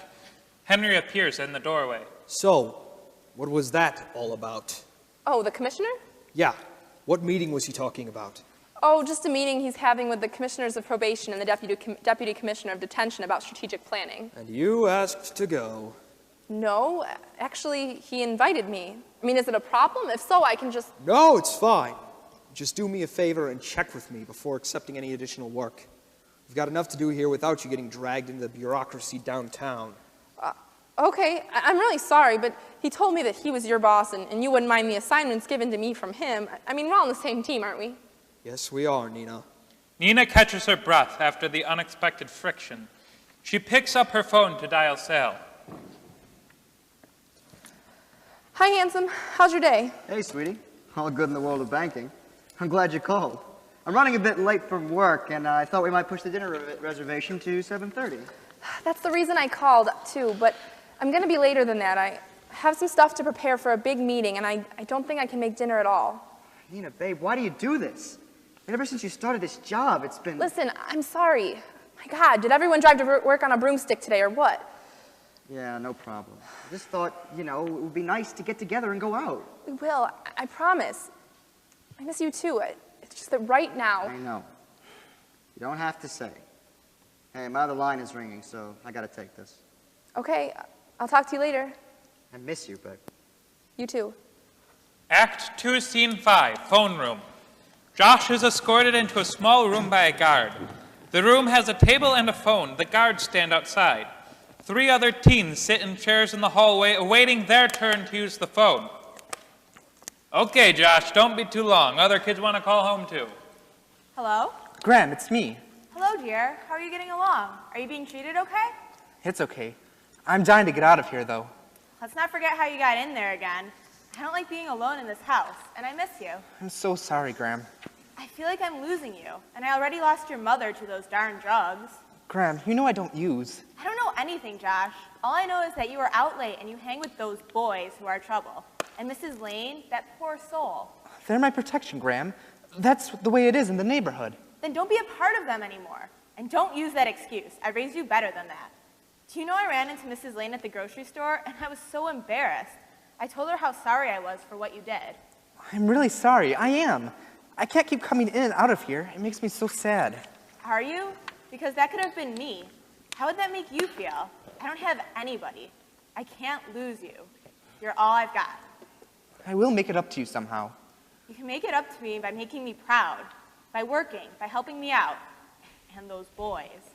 Henry appears in the doorway. So, what was that all about? Oh, the commissioner? Yeah, what meeting was he talking about? Oh, just a meeting he's having with the commissioners of probation and the deputy commissioner of detention about strategic planning. And you asked to go. No, actually, he invited me. I mean, is it a problem? If so, I can just... No, it's fine. Just do me a favor and check with me before accepting any additional work. We've got enough to do here without you getting dragged into the bureaucracy downtown. Okay, I'm really sorry, but he told me that he was your boss and you wouldn't mind the assignments given to me from him. I mean, we're all on the same team, aren't we? Yes, we are, Nina. Nina catches her breath after the unexpected friction. She picks up her phone to dial Sal. Hi, handsome. How's your day? Hey, sweetie. All good in the world of banking. I'm glad you called. I'm running a bit late from work, and I thought we might push the dinner reservation to 7:30. That's the reason I called, too, but I'm going to be later than that. I have some stuff to prepare for a big meeting, and I don't think I can make dinner at all. Nina, babe, why do you do this? Ever since you started this job, it's been... Listen, I'm sorry. My God, did everyone drive to work on a broomstick today, or what? Yeah, no problem. I just thought, it would be nice to get together and go out. We will, I promise. I miss you, too. It's just that right now... I know. You don't have to say. Hey, my other line is ringing, so I gotta take this. Okay, I'll talk to you later. I miss you, babe. You too. Act 2, Scene 5, phone room. Josh is escorted into a small room by a guard. The room has a table and a phone. The guards stand outside. 3 other teens sit in chairs in the hallway, awaiting their turn to use the phone. Okay, Josh, don't be too long. Other kids want to call home, too. Hello? Graham, it's me. Hello, dear. How are you getting along? Are you being treated okay? It's okay. I'm dying to get out of here, though. Let's not forget how you got in there again. I don't like being alone in this house, and I miss you. I'm so sorry, Graham. I feel like I'm losing you, and I already lost your mother to those darn drugs. Graham, you know I don't use. I don't know anything, Josh. All I know is that you are out late and you hang with those boys who are trouble. And Mrs. Lane, that poor soul. They're my protection, Graham. That's the way it is in the neighborhood. Then don't be a part of them anymore. And don't use that excuse. I raised you better than that. Do you know I ran into Mrs. Lane at the grocery store, and I was so embarrassed. I told her how sorry I was for what you did. I'm really sorry. I am. I can't keep coming in and out of here. It makes me so sad. Are you? Because that could have been me. How would that make you feel? I don't have anybody. I can't lose you. You're all I've got. I will make it up to you somehow. You can make it up to me by making me proud, by working, by helping me out. And those boys.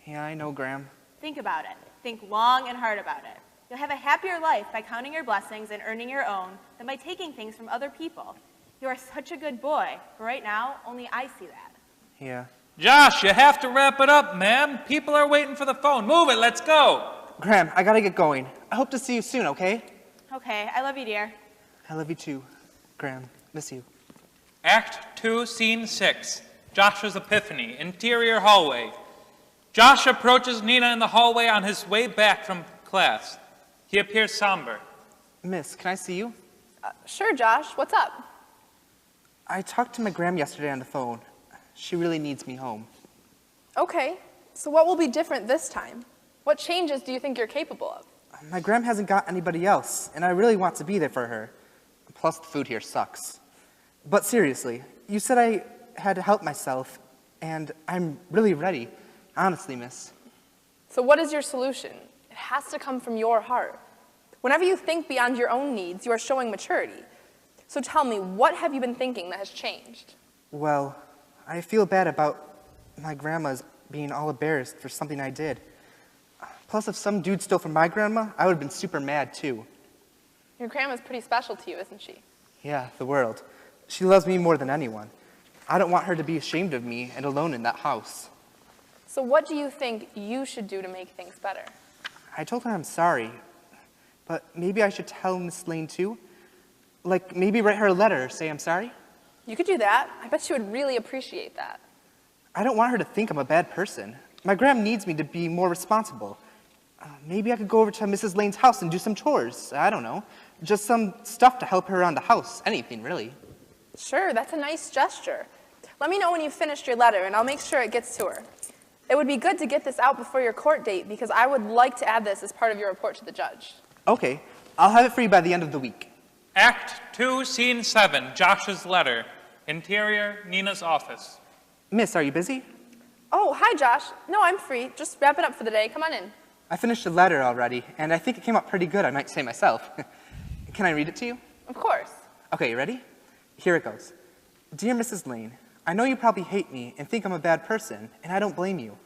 Yeah, I know, Graham. Think about it. Think long and hard about it. You'll have a happier life by counting your blessings and earning your own than by taking things from other people. You are such a good boy, but right now, only I see that. Yeah. Josh, you have to wrap it up, man. People are waiting for the phone. Move it, let's go. Graham, I gotta get going. I hope to see you soon, okay? Okay, I love you, dear. I love you too, Graham. Miss you. Act 2, Scene 6, Josh's Epiphany, interior hallway. Josh approaches Nina in the hallway on his way back from class. He appears somber. Miss, can I see you? Sure, Josh. What's up? I talked to my Graham yesterday on the phone. She really needs me home. Okay, so what will be different this time? What changes do you think you're capable of? My Graham hasn't got anybody else, and I really want to be there for her. Plus, the food here sucks. But seriously, you said I had to help myself, and I'm really ready. Honestly, miss. So what is your solution? It has to come from your heart. Whenever you think beyond your own needs, you are showing maturity. So tell me, what have you been thinking that has changed? Well, I feel bad about my grandma's being all embarrassed for something I did. Plus, if some dude stole from my grandma, I would have been super mad, too. Your grandma's pretty special to you, isn't she? Yeah, the world. She loves me more than anyone. I don't want her to be ashamed of me and alone in that house. So what do you think you should do to make things better? I told her I'm sorry, but maybe I should tell Miss Lane too? Like, maybe write her a letter, say I'm sorry? You could do that. I bet she would really appreciate that. I don't want her to think I'm a bad person. My gram needs me to be more responsible. Maybe I could go over to Mrs. Lane's house and do some chores. I don't know. Just some stuff to help her around the house. Anything, really. Sure, that's a nice gesture. Let me know when you've finished your letter, and I'll make sure it gets to her. It would be good to get this out before your court date, because I would like to add this as part of your report to the judge. Okay, I'll have it for you by the end of the week. Act 2, Scene 7, Josh's letter. Interior, Nina's office. Miss, are you busy? Oh, hi, Josh. No, I'm free. Just wrap it up for the day. Come on in. I finished the letter already, and I think it came out pretty good, I might say myself. Can I read it to you? Of course. Okay, you ready? Here it goes. Dear Mrs. Lane, I know you probably hate me and think I'm a bad person, and I don't blame you.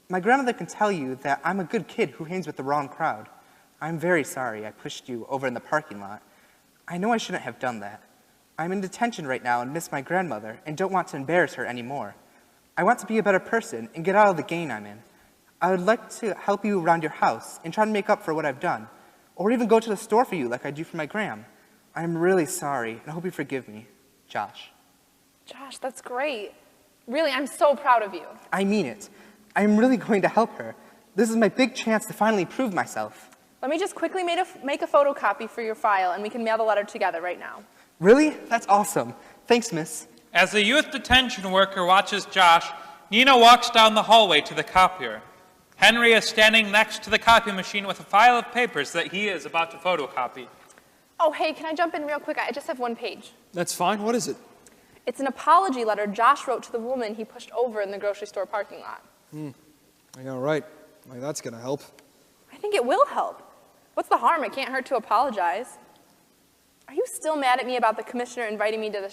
My grandmother can tell you that I'm a good kid who hangs with the wrong crowd. I'm very sorry I pushed you over in the parking lot. I know I shouldn't have done that. I'm in detention right now and miss my grandmother and don't want to embarrass her anymore. I want to be a better person and get out of the gang I'm in. I would like to help you around your house and try to make up for what I've done, or even go to the store for you like I do for my gram. I'm really sorry, and I hope you forgive me. Josh. Josh, that's great. Really, I'm so proud of you. I mean it. I'm really going to help her. This is my big chance to finally prove myself. Let me just quickly make a photocopy for your file, and we can mail the letter together right now. Really? That's awesome. Thanks, miss. As the youth detention worker watches Josh, Nina walks down the hallway to the copier. Henry is standing next to the copy machine with a file of papers that he is about to photocopy. Oh, hey, can I jump in real quick? I just have one page. That's fine. What is it? It's an apology letter Josh wrote to the woman he pushed over in the grocery store parking lot. Yeah, right. Like, that's gonna help. I think it will help. What's the harm? It can't hurt to apologize. Are you still mad at me about the commissioner inviting me to the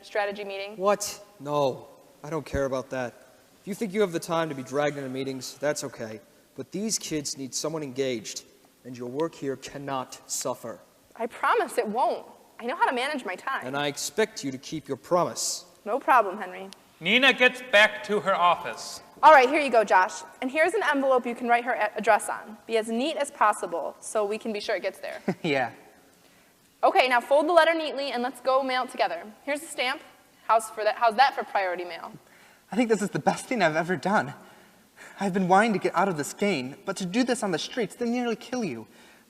strategy meeting? What? No, I don't care about that. If you think you have the time to be dragged into meetings, that's okay. But these kids need someone engaged, and your work here cannot suffer. I promise it won't. I know how to manage my time. And I expect you to keep your promise. No problem, Henry. Nina gets back to her office. All right, here you go, Josh. And here's an envelope you can write her address on. Be as neat as possible so we can be sure it gets there. Yeah. Okay, now fold the letter neatly and let's go mail it together. Here's the stamp. How's that for priority mail? I think this is the best thing I've ever done. I've been wanting to get out of this gang, but to do this on the streets, they nearly kill you.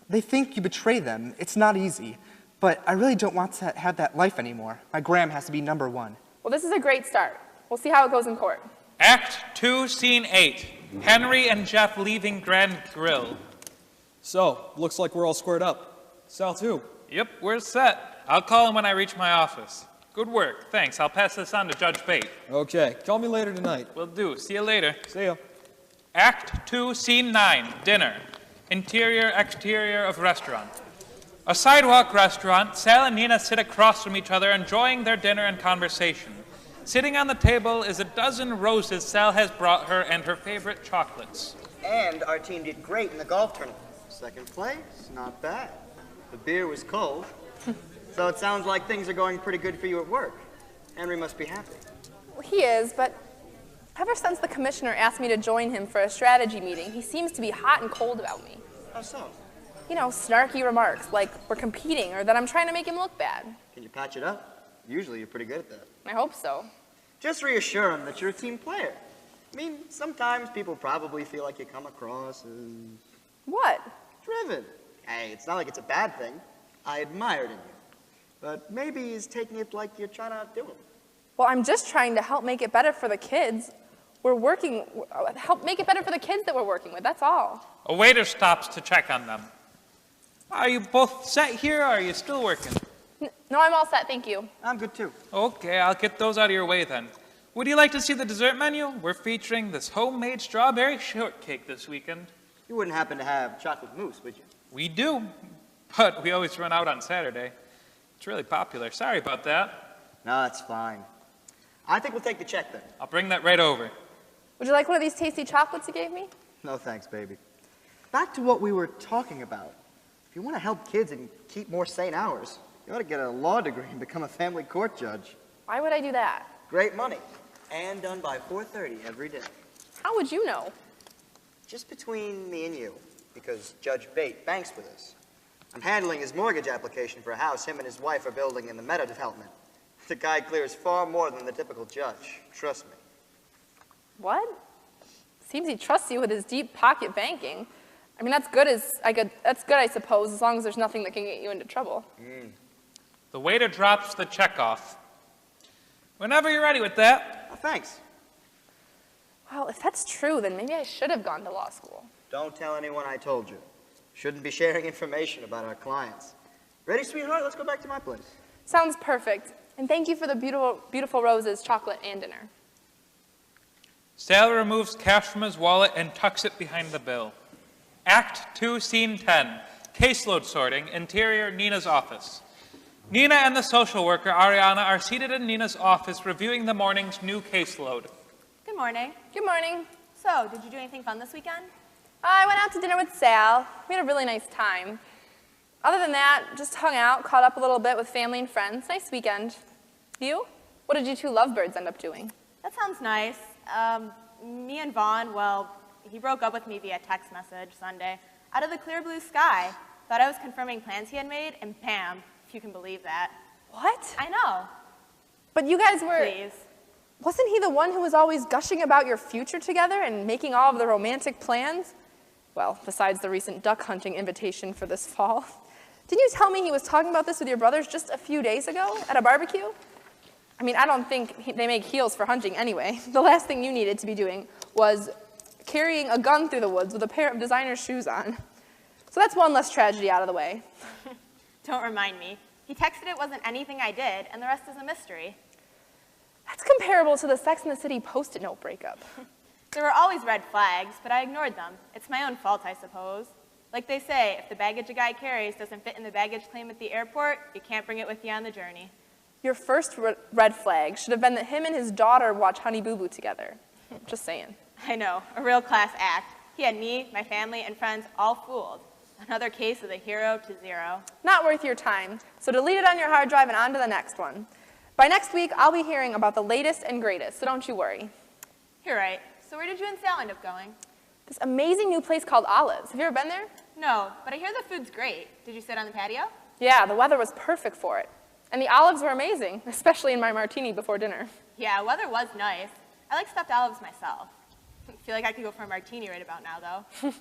They think you betray them. It's not easy. But I really don't want to have that life anymore. My gram has to be number one. Well, this is a great start. We'll see how it goes in court. Act 2, Scene 8, Henry and Jeff leaving Grand Grill. So, looks like we're all squared up. Sal too. Yep, we're set. I'll call him when I reach my office. Good work, thanks. I'll pass this on to Judge Bate. Okay, call me later tonight. Will do. See you later. See ya. Act 2, Scene 9, Dinner. Interior, exterior of restaurant. A sidewalk restaurant, Sal and Nina sit across from each other, enjoying their dinner and conversation. Sitting on the table is a dozen roses Sal has brought her and her favorite chocolates. And our team did great in the golf tournament. Second place, not bad. The beer was cold. So it sounds like things are going pretty good for you at work. Henry must be happy. Well, he is, but ever since the commissioner asked me to join him for a strategy meeting, he seems to be hot and cold about me. How so? You know, snarky remarks like we're competing or that I'm trying to make him look bad. Can you patch it up? Usually you're pretty good at that. I hope so. Just reassure him that you're a team player. I mean, sometimes people probably feel like you come across as... What? driven. Hey, it's not like it's a bad thing. I admire it in you. But maybe he's taking it like you're trying to outdo him. Well, I'm just trying to help make it better for the kids. Help make it better for the kids that we're working with, that's all. A waiter stops to check on them. Are you both set here, or are you still working? No, I'm all set, thank you. I'm good too. Okay, I'll get those out of your way then. Would you like to see the dessert menu? We're featuring this homemade strawberry shortcake this weekend. You wouldn't happen to have chocolate mousse, would you? We do, but we always run out on Saturday. It's really popular. Sorry about that. No, that's fine. I think we'll take the check then. I'll bring that right over. Would you like one of these tasty chocolates you gave me? No thanks, baby. Back to what we were talking about. If you want to help kids and keep more sane hours, you ought to get a law degree and become a family court judge. Why would I do that? Great money. And done by 4:30 every day. How would you know? Just between me and you, because Judge Bate banks with us. I'm handling his mortgage application for a house him and his wife are building in the Meadow development. The guy clears far more than the typical judge. Trust me. What? Seems he trusts you with his deep pocket banking. I mean, that's good, I suppose, as long as there's nothing that can get you into trouble. The waiter drops the check off. Whenever you're ready with that. Oh, thanks. Well, if that's true, then maybe I should have gone to law school. Don't tell anyone I told you. Shouldn't be sharing information about our clients. Ready, sweetheart? Let's go back to my place. Sounds perfect. And thank you for the beautiful, beautiful roses, chocolate, and dinner. Sal removes cash from his wallet and tucks it behind the bill. Act 2, Scene 10. Caseload sorting, interior Nina's office. Nina and the social worker, Ariana, are seated in Nina's office reviewing the morning's new caseload. Good morning. Good morning. So, did you do anything fun this weekend? I went out to dinner with Sal. We had a really nice time. Other than that, just hung out, caught up a little bit with family and friends. Nice weekend. You? What did you two lovebirds end up doing? That sounds nice. Me and Vaughn, well, he broke up with me via text message Sunday. Out of the clear blue sky. Thought I was confirming plans he had made, and bam, if you can believe that. What? I know. But you guys were... Please. Wasn't he the one who was always gushing about your future together and making all of the romantic plans? Well, besides the recent duck hunting invitation for this fall. Didn't you tell me he was talking about this with your brothers just a few days ago at a barbecue? I mean, I don't think they make heels for hunting anyway. The last thing you needed to be doing was carrying a gun through the woods with a pair of designer shoes on. So that's one less tragedy out of the way. Don't remind me. He texted it wasn't anything I did, and the rest is a mystery. That's comparable to the Sex and the City Post-it note breakup. There were always red flags, but I ignored them. It's my own fault, I suppose. Like they say, if the baggage a guy carries doesn't fit in the baggage claim at the airport, you can't bring it with you on the journey. Your first red flag should have been that him and his daughter watch Honey Boo Boo together. Just saying. I know, a real class act. He had me, my family, and friends all fooled. Another case of the hero to zero. Not worth your time, so delete it on your hard drive and on to the next one. By next week, I'll be hearing about the latest and greatest, so don't you worry. You're right. So where did you and Sal end up going? This amazing new place called Olives. Have you ever been there? No, but I hear the food's great. Did you sit on the patio? Yeah, the weather was perfect for it. And the olives were amazing, especially in my martini before dinner. Yeah, weather was nice. I like stuffed olives myself. I feel like I could go for a martini right about now, though.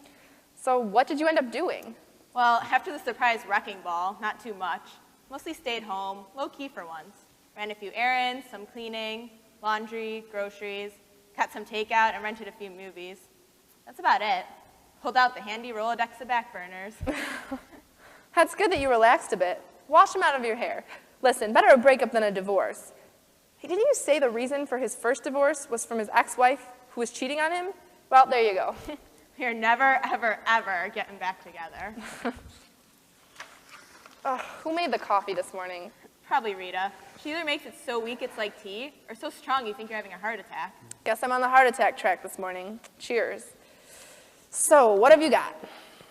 So what did you end up doing? Well, after the surprise wrecking ball, not too much. Mostly stayed home, low-key for once. Ran a few errands, some cleaning, laundry, groceries, got some takeout, and rented a few movies. That's about it. Pulled out the handy Rolodex of back burners. That's good that you relaxed a bit. Wash them out of your hair. Listen, better a breakup than a divorce. Hey, didn't you say the reason for his first divorce was from his ex-wife who was cheating on him? Well, there you go. We're never, ever, ever getting back together. Who made the coffee this morning? Probably Rita. She either makes it so weak it's like tea, or so strong you think you're having a heart attack. Guess I'm on the heart attack track this morning. Cheers. So, what have you got?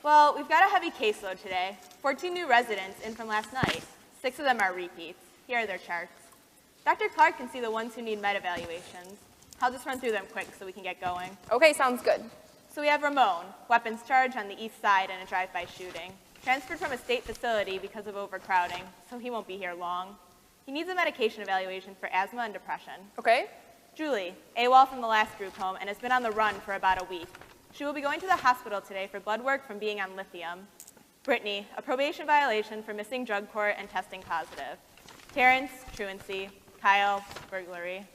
Well, we've got a heavy caseload today. 14 new residents in from last night. 6 of them are repeats. Here are their charts. Dr. Clark can see the ones who need med evaluations. I'll just run through them quick so we can get going. Okay, sounds good. So we have Ramon, weapons charge on the east side in a drive-by shooting. Transferred from a state facility because of overcrowding, so he won't be here long. He needs a medication evaluation for asthma and depression. Okay. Julie, AWOL from the last group home and has been on the run for about a week. She will be going to the hospital today for blood work from being on lithium. Brittany, a probation violation for missing drug court and testing positive. Terrence, truancy. Kyle, burglary.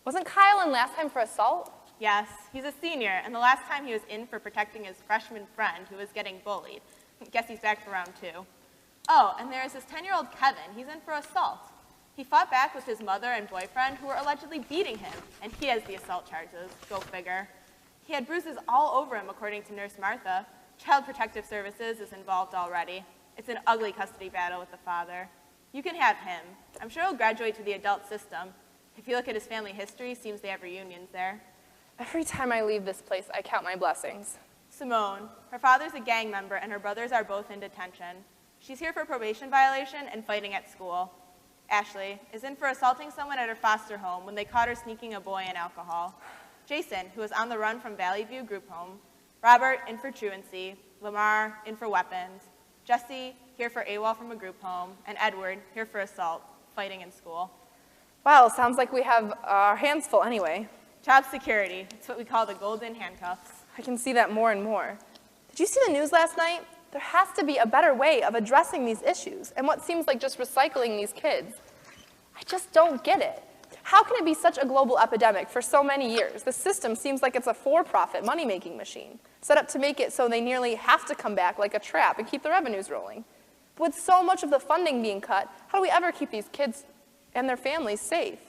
Wasn't Kyle in last time for assault? Yes, he's a senior, and the last time he was in for protecting his freshman friend who was getting bullied. Guess he's back for round 2. Oh, and there is this 10-year-old Kevin. He's in for assault. He fought back with his mother and boyfriend who were allegedly beating him, and he has the assault charges. Go figure. He had bruises all over him, according to Nurse Martha. Child Protective Services is involved already. It's an ugly custody battle with the father. You can have him. I'm sure he'll graduate to the adult system. If you look at his family history, seems they have reunions there. Every time I leave this place, I count my blessings. Simone, her father's a gang member and her brothers are both in detention. She's here for probation violation and fighting at school. Ashley is in for assaulting someone at her foster home when they caught her sneaking a boy and alcohol. Jason, who was on the run from Valley View Group Home. Robert, in for truancy. Lamar, in for weapons. Jesse, here for AWOL from a group home. And Edward, here for assault, fighting in school. Well, sounds like we have our hands full anyway. Child security. It's what we call the golden handcuffs. I can see that more and more. Did you see the news last night? There has to be a better way of addressing these issues and what seems like just recycling these kids. I just don't get it. How can it be such a global epidemic for so many years? The system seems like it's a for-profit money-making machine, set up to make it so they nearly have to come back like a trap and keep the revenues rolling. But with so much of the funding being cut, how do we ever keep these kids and their families safe?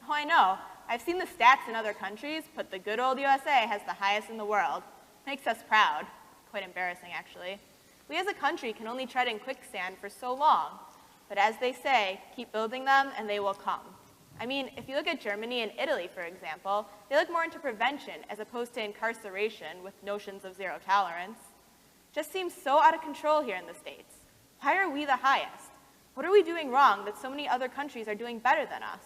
Oh, I know. I've seen the stats in other countries, but the good old USA has the highest in the world. Makes us proud. Quite embarrassing, actually. We as a country can only tread in quicksand for so long. But as they say, keep building them and they will come. I mean, if you look at Germany and Italy, for example, they look more into prevention as opposed to incarceration with notions of zero tolerance. Just seems so out of control here in the States. Why are we the highest? What are we doing wrong that so many other countries are doing better than us?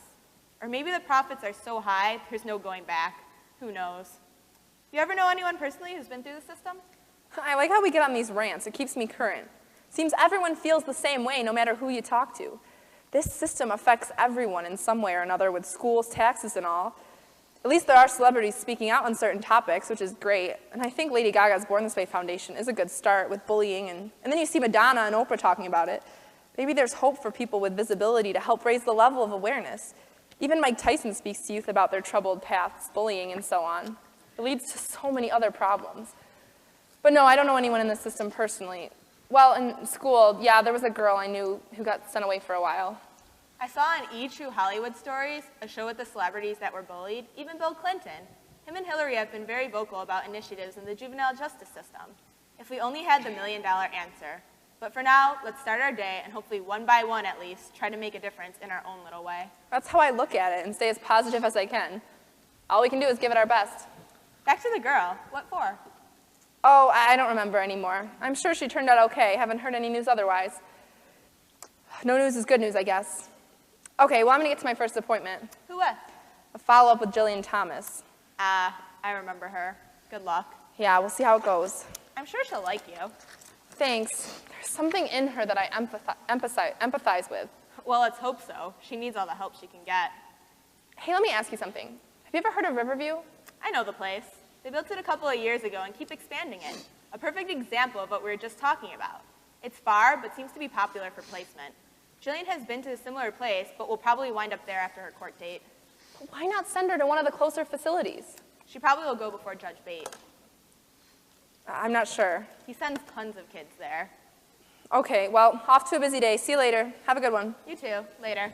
Or maybe the profits are so high, there's no going back. Who knows? You ever know anyone personally who's been through the system? I like how we get on these rants. It keeps me current. Seems everyone feels the same way no matter who you talk to. This system affects everyone in some way or another with schools, taxes, and all. At least there are celebrities speaking out on certain topics, which is great. And I think Lady Gaga's Born This Way Foundation is a good start with bullying. And then you see Madonna and Oprah talking about it. Maybe there's hope for people with visibility to help raise the level of awareness. Even Mike Tyson speaks to youth about their troubled paths, bullying, and so on. It leads to so many other problems. But no, I don't know anyone in the system personally. Well, in school, yeah, there was a girl I knew who got sent away for a while. I saw in E! True Hollywood Stories, a show with the celebrities that were bullied, even Bill Clinton. Him and Hillary have been very vocal about initiatives in the juvenile justice system. If we only had the $1 million answer. But for now, let's start our day and hopefully one by one at least, try to make a difference in our own little way. That's how I look at it and stay as positive as I can. All we can do is give it our best. Back to the girl. What for? Oh, I don't remember anymore. I'm sure she turned out okay. Haven't heard any news otherwise. No news is good news, I guess. Okay, well, I'm going to get to my first appointment. Who with? A follow-up with Jillian Thomas. I remember her. Good luck. Yeah, we'll see how it goes. I'm sure she'll like you. Thanks. There's something in her that I empathize with. Well, let's hope so. She needs all the help she can get. Hey, let me ask you something. Have you ever heard of Riverview? I know the place. They built it a couple of years ago and keep expanding it. A perfect example of what we were just talking about. It's far, but seems to be popular for placement. Jillian has been to a similar place, but will probably wind up there after her court date. But why not send her to one of the closer facilities? She probably will go before Judge Bate. I'm not sure. He sends tons of kids there. Okay, well, off to a busy day. See you later. Have a good one. You too. Later.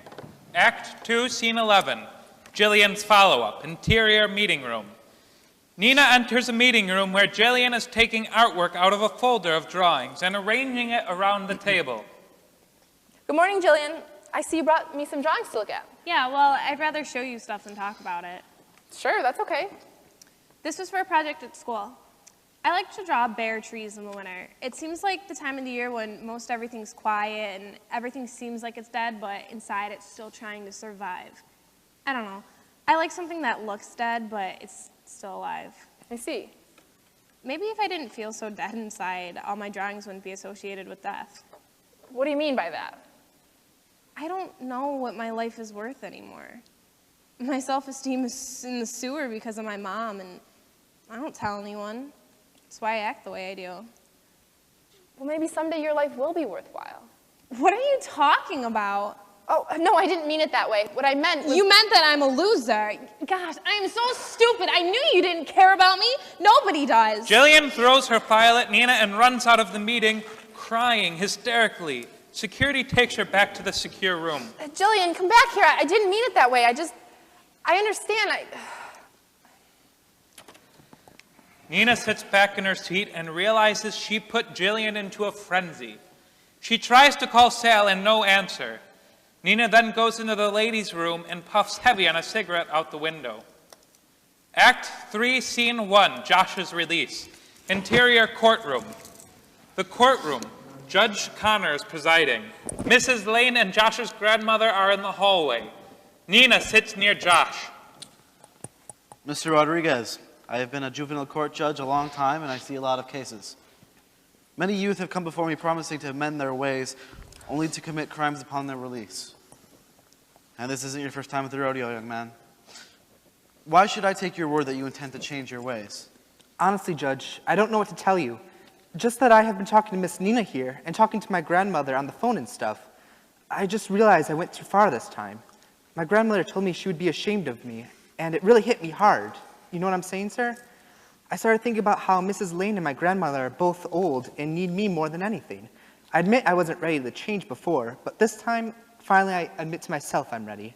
Act 2, Scene 11. Jillian's follow-up, interior meeting room. Nina enters a meeting room where Jillian is taking artwork out of a folder of drawings and arranging it around the table. Good morning, Jillian. I see you brought me some drawings to look at. Yeah, well, I'd rather show you stuff than talk about it. Sure, that's okay. This was for a project at school. I like to draw bare trees in the winter. It seems like the time of the year when most everything's quiet and everything seems like it's dead, but inside it's still trying to survive. I don't know. I like something that looks dead, but it's still alive. I see. Maybe if I didn't feel so dead inside, all my drawings wouldn't be associated with death. What do you mean by that? I don't know what my life is worth anymore. My self-esteem is in the sewer because of my mom, and I don't tell anyone. That's why I act the way I do. Well, maybe someday your life will be worthwhile. What are you talking about? Oh, no, I didn't mean it that way. What I meant was... You meant that I'm a loser. Gosh, I am so stupid. I knew you didn't care about me. Nobody does. Jillian throws her file at Nina and runs out of the meeting, crying hysterically. Security takes her back to the secure room. Jillian, come back here. I didn't mean it that way. I understand. Nina sits back in her seat and realizes she put Jillian into a frenzy. She tries to call Sal and no answer. Nina then goes into the ladies' room and puffs heavy on a cigarette out the window. Act 3, Scene 1, Josh's release. Interior courtroom. The courtroom. Judge Connor is presiding. Mrs. Lane and Josh's grandmother are in the hallway. Nina sits near Josh. Mr. Rodriguez, I have been a juvenile court judge a long time, and I see a lot of cases. Many youth have come before me promising to amend their ways, only to commit crimes upon their release. And this isn't your first time at the rodeo, young man. Why should I take your word that you intend to change your ways? Honestly, Judge, I don't know what to tell you. Just that I have been talking to Miss Nina here and talking to my grandmother on the phone and stuff. I just realized I went too far this time. My grandmother told me she would be ashamed of me, and it really hit me hard. You know what I'm saying, sir? I started thinking about how Mrs. Lane and my grandmother are both old and need me more than anything. I admit I wasn't ready to change before, but this time, finally I admit to myself I'm ready.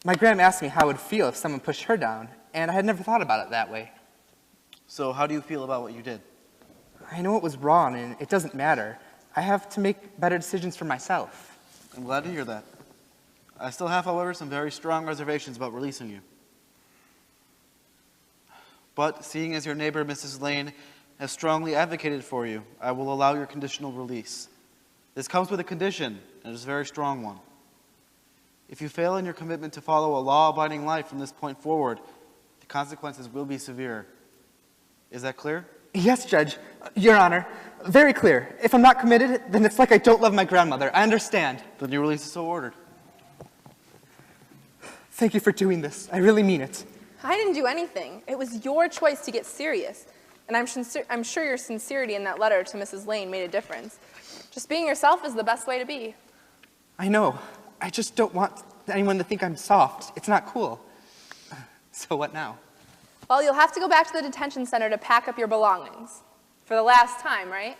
My grandma asked me how I would feel if someone pushed her down, and I had never thought about it that way. So how do you feel about what you did? I know it was wrong, and it doesn't matter. I have to make better decisions for myself. I'm glad to hear that. I still have, however, some very strong reservations about releasing you. But seeing as your neighbor, Mrs. Lane, has strongly advocated for you, I will allow your conditional release. This comes with a condition, and it is a very strong one. If you fail in your commitment to follow a law-abiding life from this point forward, the consequences will be severe. Is that clear? Yes, Judge. Your Honor. Very clear. If I'm not committed, then it's like I don't love my grandmother. I understand. Then your release is so ordered. Thank you for doing this. I really mean it. I didn't do anything. It was your choice to get serious. And I'm sure your sincerity in that letter to Mrs. Lane made a difference. Just being yourself is the best way to be. I know. I just don't want anyone to think I'm soft. It's not cool. So what now? Well, you'll have to go back to the detention center to pack up your belongings. For the last time, right?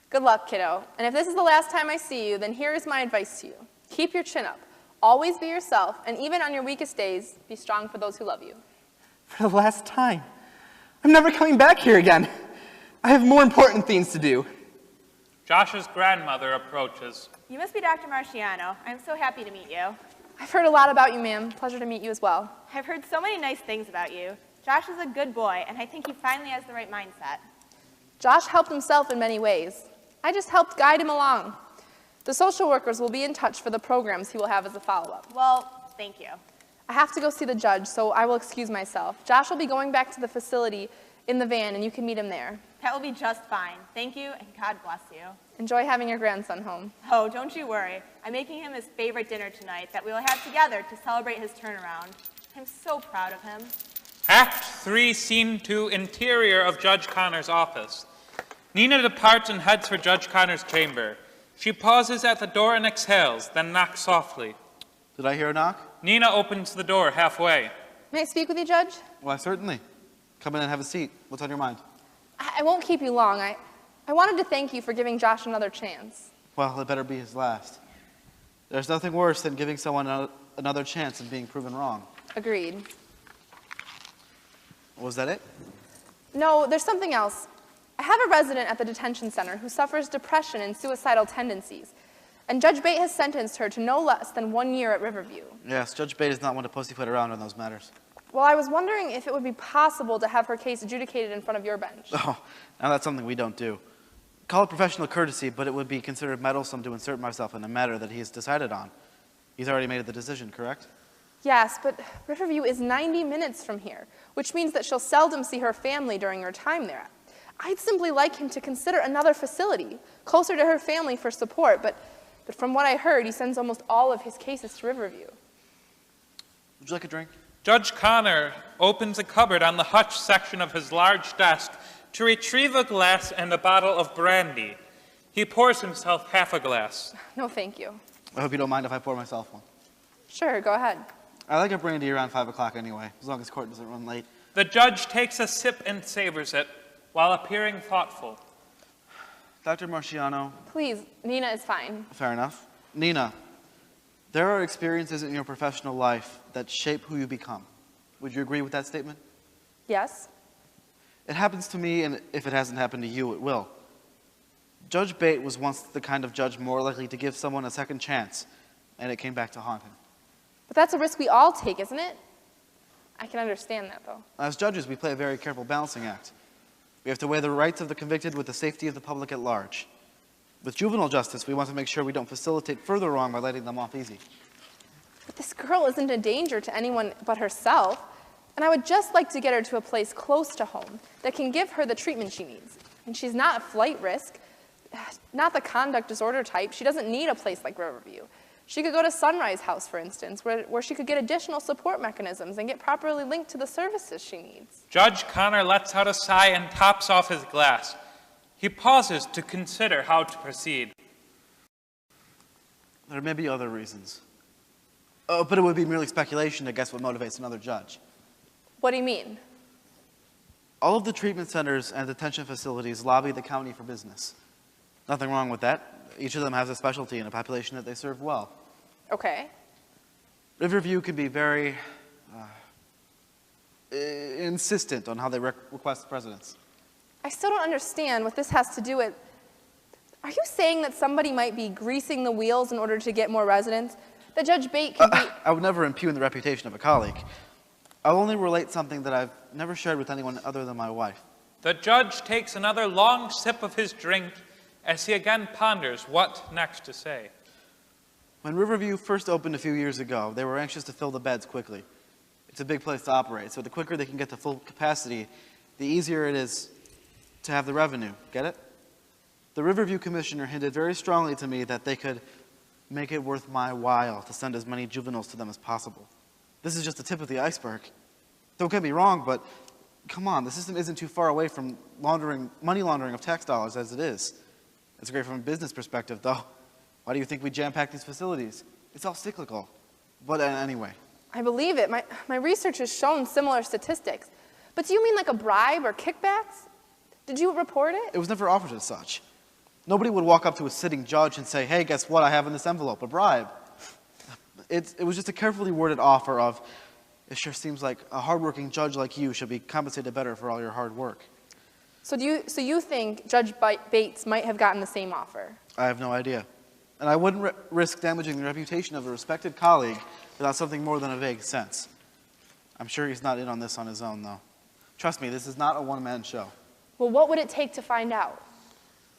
Good luck, kiddo. And if this is the last time I see you, then here is my advice to you. Keep your chin up. Always be yourself, and even on your weakest days, be strong for those who love you. For the last time. I'm never coming back here again. I have more important things to do. Josh's grandmother approaches. You must be Dr. Marciano. I'm so happy to meet you. I've heard a lot about you, ma'am. Pleasure to meet you as well. I've heard so many nice things about you. Josh is a good boy, and I think he finally has the right mindset. Josh helped himself in many ways. I just helped guide him along. The social workers will be in touch for the programs he will have as a follow-up. Well, thank you. I have to go see the judge, so I will excuse myself. Josh will be going back to the facility in the van, and you can meet him there. That will be just fine. Thank you, and God bless you. Enjoy having your grandson home. Oh, don't you worry. I'm making him his favorite dinner tonight that we will have together to celebrate his turnaround. I'm so proud of him. Act 3, Scene 2, interior of Judge Connor's office. Nina departs and heads for Judge Connor's chamber. She pauses at the door and exhales, then knocks softly. Did I hear a knock? Nina opens the door halfway. May I speak with you, Judge? Why, certainly. Come in and have a seat. What's on your mind? I won't keep you long. I wanted to thank you for giving Josh another chance. Well, it better be his last. There's nothing worse than giving someone another chance and being proven wrong. Agreed. Was that it? No, there's something else. I have a resident at the detention center who suffers depression and suicidal tendencies, and Judge Bate has sentenced her to no less than 1 year at Riverview. Yes, Judge Bate is not one to pussyfoot around on those matters. Well, I was wondering if it would be possible to have her case adjudicated in front of your bench. Oh, now that's something we don't do. Call it professional courtesy, but it would be considered meddlesome to insert myself in a matter that he has decided on. He's already made the decision, correct? Yes, but Riverview is 90 minutes from here, which means that she'll seldom see her family during her time there. I'd simply like him to consider another facility, closer to her family for support, but from what I heard, he sends almost all of his cases to Riverview. Would you like a drink? Judge Connor opens a cupboard on the hutch section of his large desk to retrieve a glass and a bottle of brandy. He pours himself half a glass. No, thank you. I hope you don't mind if I pour myself one. Sure, go ahead. I like a brandy around 5 o'clock anyway, as long as court doesn't run late. The judge takes a sip and savors it, while appearing thoughtful. Dr. Marciano. Please, Nina is fine. Fair enough. Nina, there are experiences in your professional life that shape who you become. Would you agree with that statement? Yes? It happens to me, and if it hasn't happened to you, it will. Judge Bate was once the kind of judge more likely to give someone a second chance, and it came back to haunt him. But that's a risk we all take, isn't it? I can understand that, though. As judges, we play a very careful balancing act. We have to weigh the rights of the convicted with the safety of the public at large. With juvenile justice, we want to make sure we don't facilitate further wrong by letting them off easy. But this girl isn't a danger to anyone but herself, and I would just like to get her to a place close to home that can give her the treatment she needs. And she's not a flight risk, not the conduct disorder type. She doesn't need a place like Riverview. She could go to Sunrise House, for instance, where she could get additional support mechanisms and get properly linked to the services she needs. Judge Connor lets out a sigh and tops off his glass. He pauses to consider how to proceed. There may be other reasons. Oh, but it would be merely speculation to guess what motivates another judge. What do you mean? All of the treatment centers and detention facilities lobby the county for business. Nothing wrong with that. Each of them has a specialty and a population that they serve well. Okay. Riverview can be very insistent on how they request presidents. I still don't understand what this has to do with... Are you saying that somebody might be greasing the wheels in order to get more residents? That Judge Bate could be... I would never impugn the reputation of a colleague. I'll only relate something that I've never shared with anyone other than my wife. The judge takes another long sip of his drink as he again ponders what next to say. When Riverview first opened a few years ago, they were anxious to fill the beds quickly. It's a big place to operate, so the quicker they can get to full capacity, the easier it is to have the revenue. Get it? The Riverview commissioner hinted very strongly to me that they could make it worth my while to send as many juveniles to them as possible. This is just the tip of the iceberg. Don't get me wrong, but come on, the system isn't too far away from money laundering of tax dollars as it is. It's great from a business perspective, though. Why do you think we jam-pack these facilities? It's all cyclical. But anyway. I believe it. My research has shown similar statistics. But do you mean like a bribe or kickbacks? Did you report it? It was never offered as such. Nobody would walk up to a sitting judge and say, hey, guess what I have in this envelope? A bribe. It was just a carefully worded offer of, it sure seems like a hardworking judge like you should be compensated better for all your hard work. So you think Judge Bates might have gotten the same offer? I have no idea. And I wouldn't risk damaging the reputation of a respected colleague without something more than a vague sense. I'm sure he's not in on this on his own, though. Trust me, this is not a one-man show. Well, what would it take to find out?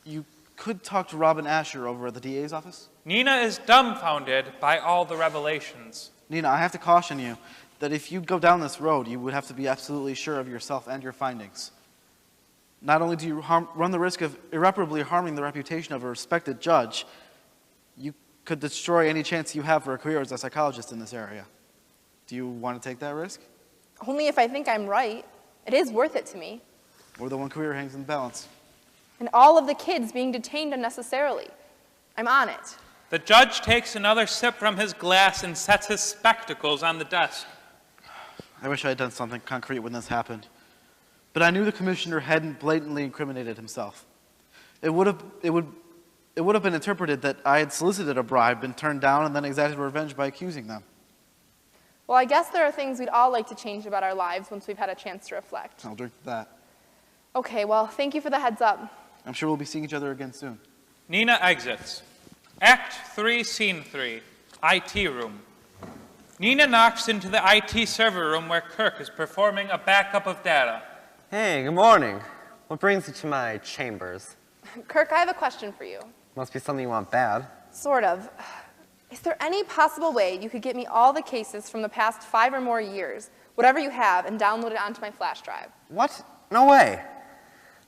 You could talk to Robin Asher over at the DA's office. Nina is dumbfounded by all the revelations. Nina, I have to caution you that if you go down this road, you would have to be absolutely sure of yourself and your findings. Not only do you run the risk of irreparably harming the reputation of a respected judge, you could destroy any chance you have for a career as a psychologist in this area. Do you want to take that risk? Only if I think I'm right. It is worth it to me. Or the one career hangs in the balance. And all of the kids being detained unnecessarily. I'm on it. The judge takes another sip from his glass and sets his spectacles on the desk. I wish I had done something concrete when this happened. But I knew the commissioner hadn't blatantly incriminated himself. It would have been interpreted that I had solicited a bribe, been turned down, and then exacted revenge by accusing them. Well, I guess there are things we'd all like to change about our lives once we've had a chance to reflect. I'll drink to that. Okay, well, thank you for the heads up. I'm sure we'll be seeing each other again soon. Nina exits. Act 3, Scene 3, IT room. Nina knocks into the IT server room where Kirk is performing a backup of data. Hey, good morning. What brings you to my chambers? Kirk, I have a question for you. Must be something you want bad. Sort of. Is there any possible way you could get me all the cases from the past 5 or more years, whatever you have, and download it onto my flash drive? What? No way.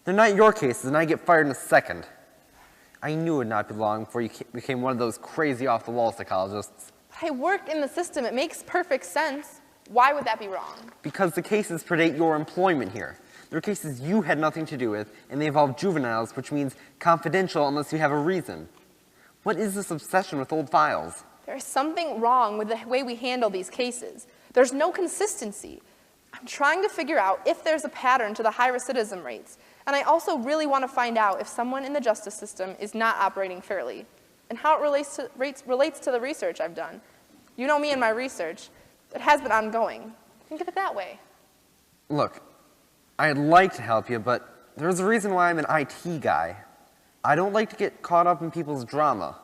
They're not your cases, and I get fired in a second. I knew it would not be long before you became one of those crazy off-the-wall psychologists. But I work in the system. It makes perfect sense. Why would that be wrong? Because the cases predate your employment here. They're cases you had nothing to do with, and they involve juveniles, which means confidential unless you have a reason. What is this obsession with old files? There is something wrong with the way we handle these cases. There's no consistency. I'm trying to figure out if there's a pattern to the high recidivism rates. And I also really want to find out if someone in the justice system is not operating fairly, and how it relates to the research I've done. You know me and my research. It has been ongoing. Think of it that way. Look, I'd like to help you, but there's a reason why I'm an IT guy. I don't like to get caught up in people's drama.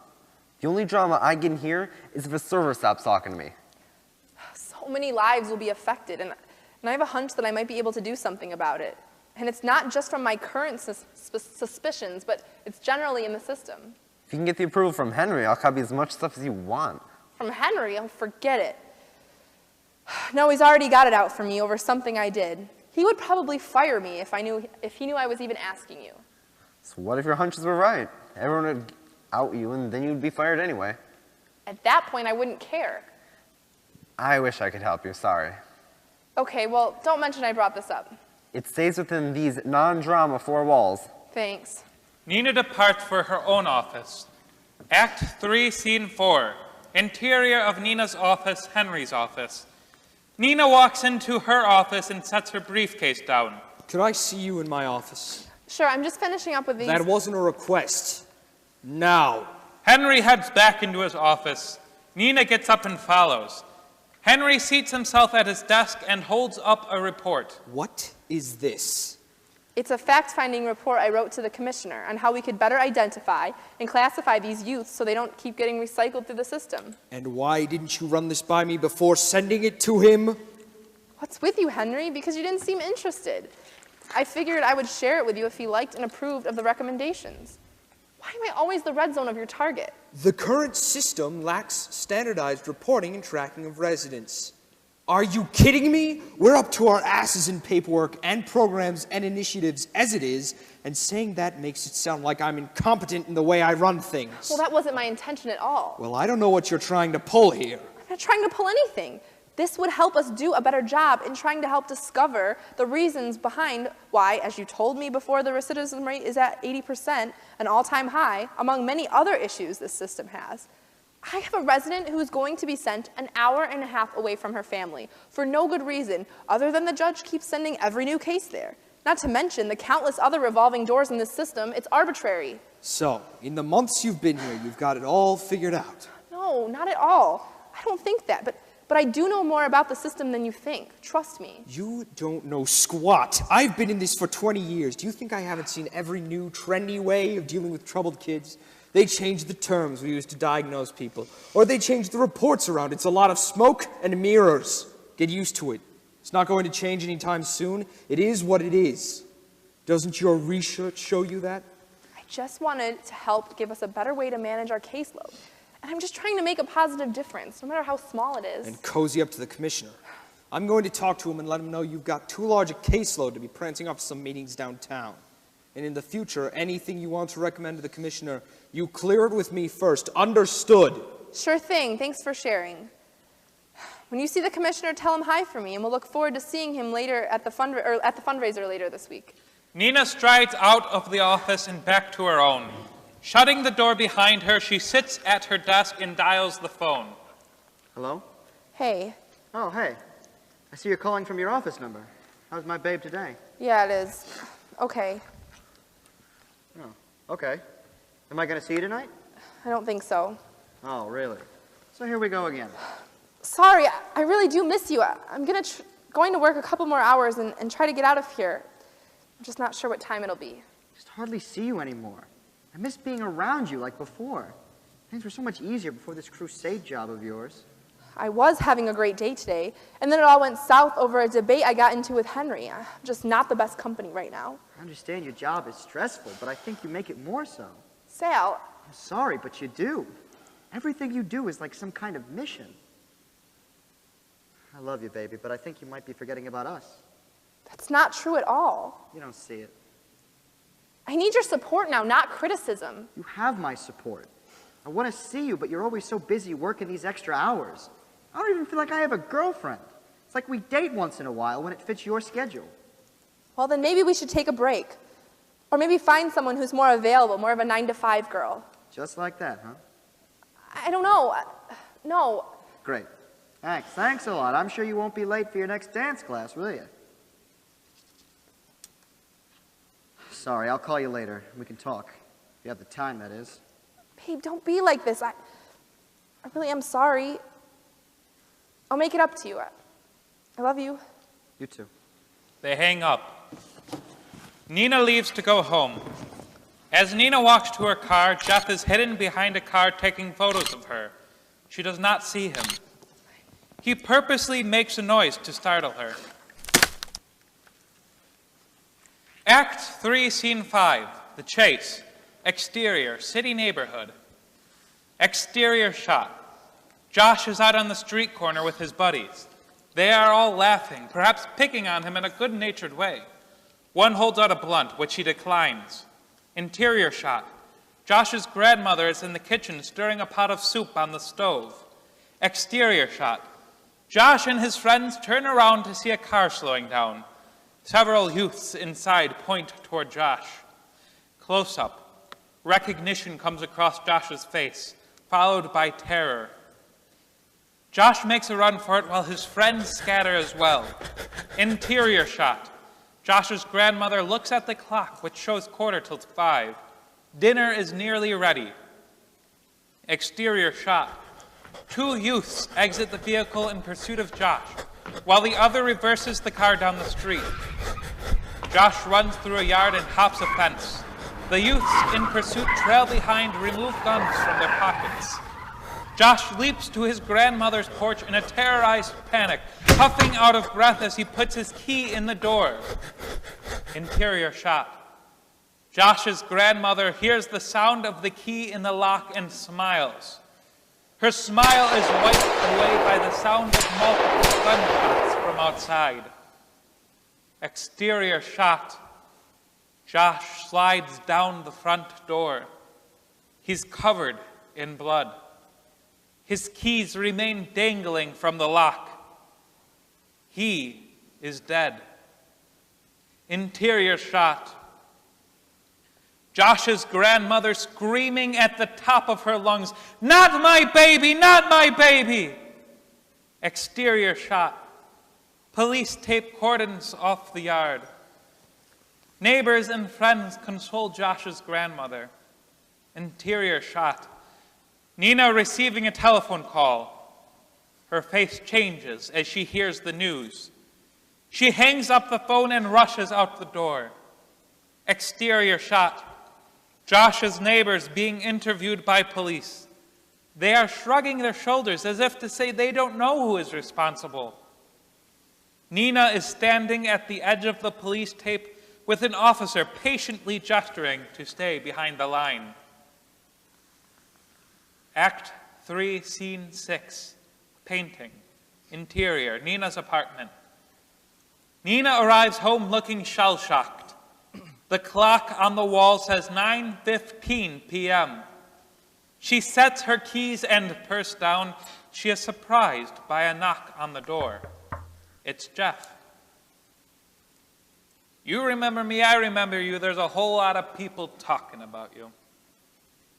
The only drama I get in here is if a server stops talking to me. So many lives will be affected, and I have a hunch that I might be able to do something about it. And it's not just from my current suspicions, but it's generally in the system. If you can get the approval from Henry, I'll copy as much stuff as you want. From Henry? Oh, forget it. No, he's already got it out for me over something I did. He would probably fire me if he knew I was even asking you. So what if your hunches were right? Everyone would out you, and then you'd be fired anyway. At that point, I wouldn't care. I wish I could help you, sorry. Okay, well, don't mention I brought this up. It stays within these non-drama 4 walls. Thanks. Nina departs for her own office. Act 3, Scene 4. Interior of Nina's office, Henry's office. Nina walks into her office and sets her briefcase down. Could I see you in my office? Sure, I'm just finishing up with these. That wasn't a request. Now. Henry heads back into his office. Nina gets up and follows. Henry seats himself at his desk and holds up a report. What is this? It's a fact-finding report I wrote to the commissioner on how we could better identify and classify these youths so they don't keep getting recycled through the system. And why didn't you run this by me before sending it to him? What's with you, Henry? Because you didn't seem interested. I figured I would share it with you if you liked and approved of the recommendations. Why am I always the red zone of your target? The current system lacks standardized reporting and tracking of residents. Are you kidding me? We're up to our asses in paperwork and programs and initiatives as it is, and saying that makes it sound like I'm incompetent in the way I run things. Well, that wasn't my intention at all. Well, I don't know what you're trying to pull here. I'm not trying to pull anything. This would help us do a better job in trying to help discover the reasons behind why, as you told me before, the recidivism rate is at 80%, an all-time high, among many other issues this system has. I have a resident who is going to be sent an hour and a half away from her family for no good reason other than the judge keeps sending every new case there. Not to mention the countless other revolving doors in this system. It's arbitrary. So, in the months you've been here, you've got it all figured out. No, not at all. I don't think that, but I do know more about the system than you think. Trust me. You don't know squat. I've been in this for 20 years. Do you think I haven't seen every new trendy way of dealing with troubled kids? They changed the terms we use to diagnose people, or they changed the reports around. It's a lot of smoke and mirrors. Get used to it. It's not going to change anytime soon. It is what it is. Doesn't your research show you that? I just wanted to help give us a better way to manage our caseload. And I'm just trying to make a positive difference, no matter how small it is. And cozy up to the commissioner. I'm going to talk to him and let him know you've got too large a caseload to be prancing off some meetings downtown. And in the future, anything you want to recommend to the commissioner, you clear it with me first. Understood? Sure thing. Thanks for sharing. When you see the commissioner, tell him hi for me, and we'll look forward to seeing him later at the fundraiser later this week. Nina strides out of the office and back to her own. Shutting the door behind her, she sits at her desk and dials the phone. Hello? Hey. Oh, hey. I see you're calling from your office number. How's my babe today? Yeah, it is. Okay. Oh, okay. Am I going to see you tonight? I don't think so. Oh, really? So here we go again. Sorry, I really do miss you. I'm going to work a couple more hours and try to get out of here. I'm just not sure what time it'll be. Just hardly see you anymore. I miss being around you like before. Things were so much easier before this crusade job of yours. I was having a great day today, and then it all went south over a debate I got into with Henry. I'm just not the best company right now. I understand your job is stressful, but I think you make it more so. Sal. I'm sorry, but you do. Everything you do is like some kind of mission. I love you, baby, but I think you might be forgetting about us. That's not true at all. You don't see it. I need your support now, not criticism. You have my support. I want to see you, but you're always so busy working these extra hours. I don't even feel like I have a girlfriend. It's like we date once in a while when it fits your schedule. Well, then maybe we should take a break. Or maybe find someone who's more available, more of a 9-to-5 girl. Just like that, huh? I don't know. No. Great. Thanks a lot. I'm sure you won't be late for your next dance class, will you? Sorry, I'll call you later. We can talk. If you have the time, that is. Babe, don't be like this. I really am sorry. I'll make it up to you. I love you. You too. They hang up. Nina leaves to go home. As Nina walks to her car, Jeff is hidden behind a car taking photos of her. She does not see him. He purposely makes a noise to startle her. Act 3, Scene 5, The Chase. Exterior, city neighborhood. Exterior shot. Josh is out on the street corner with his buddies. They are all laughing, perhaps picking on him in a good-natured way. One holds out a blunt, which he declines. Interior shot. Josh's grandmother is in the kitchen stirring a pot of soup on the stove. Exterior shot. Josh and his friends turn around to see a car slowing down. Several youths inside point toward Josh. Close up. Recognition comes across Josh's face, followed by terror. Josh makes a run for it while his friends scatter as well. Interior shot. Josh's grandmother looks at the clock, which shows 5:15. Dinner is nearly ready. Exterior shot. Two youths exit the vehicle in pursuit of Josh, while the other reverses the car down the street. Josh runs through a yard and hops a fence. The youths in pursuit trail behind, remove guns from their pockets. Josh leaps to his grandmother's porch in a terrorized panic, puffing out of breath as he puts his key in the door. Interior shot. Josh's grandmother hears the sound of the key in the lock and smiles. Her smile is wiped away by the sound of multiple gunshots from outside. Exterior shot. Josh slides down the front door. He's covered in blood. His keys remain dangling from the lock. He is dead. Interior shot. Josh's grandmother screaming at the top of her lungs, "Not my baby, not my baby!" Exterior shot. Police tape cordons off the yard. Neighbors and friends console Josh's grandmother. Interior shot. Nina receiving a telephone call. Her face changes as she hears the news. She hangs up the phone and rushes out the door. Exterior shot. Josh's neighbors being interviewed by police. They are shrugging their shoulders as if to say they don't know who is responsible. Nina is standing at the edge of the police tape with an officer patiently gesturing to stay behind the line. Act 3, Scene 6, Painting. Interior, Nina's apartment. Nina arrives home looking shell-shocked. The clock on the wall says 9:15 p.m. She sets her keys and purse down. She is surprised by a knock on the door. It's Jeff. "You remember me, I remember you. There's a whole lot of people talking about you."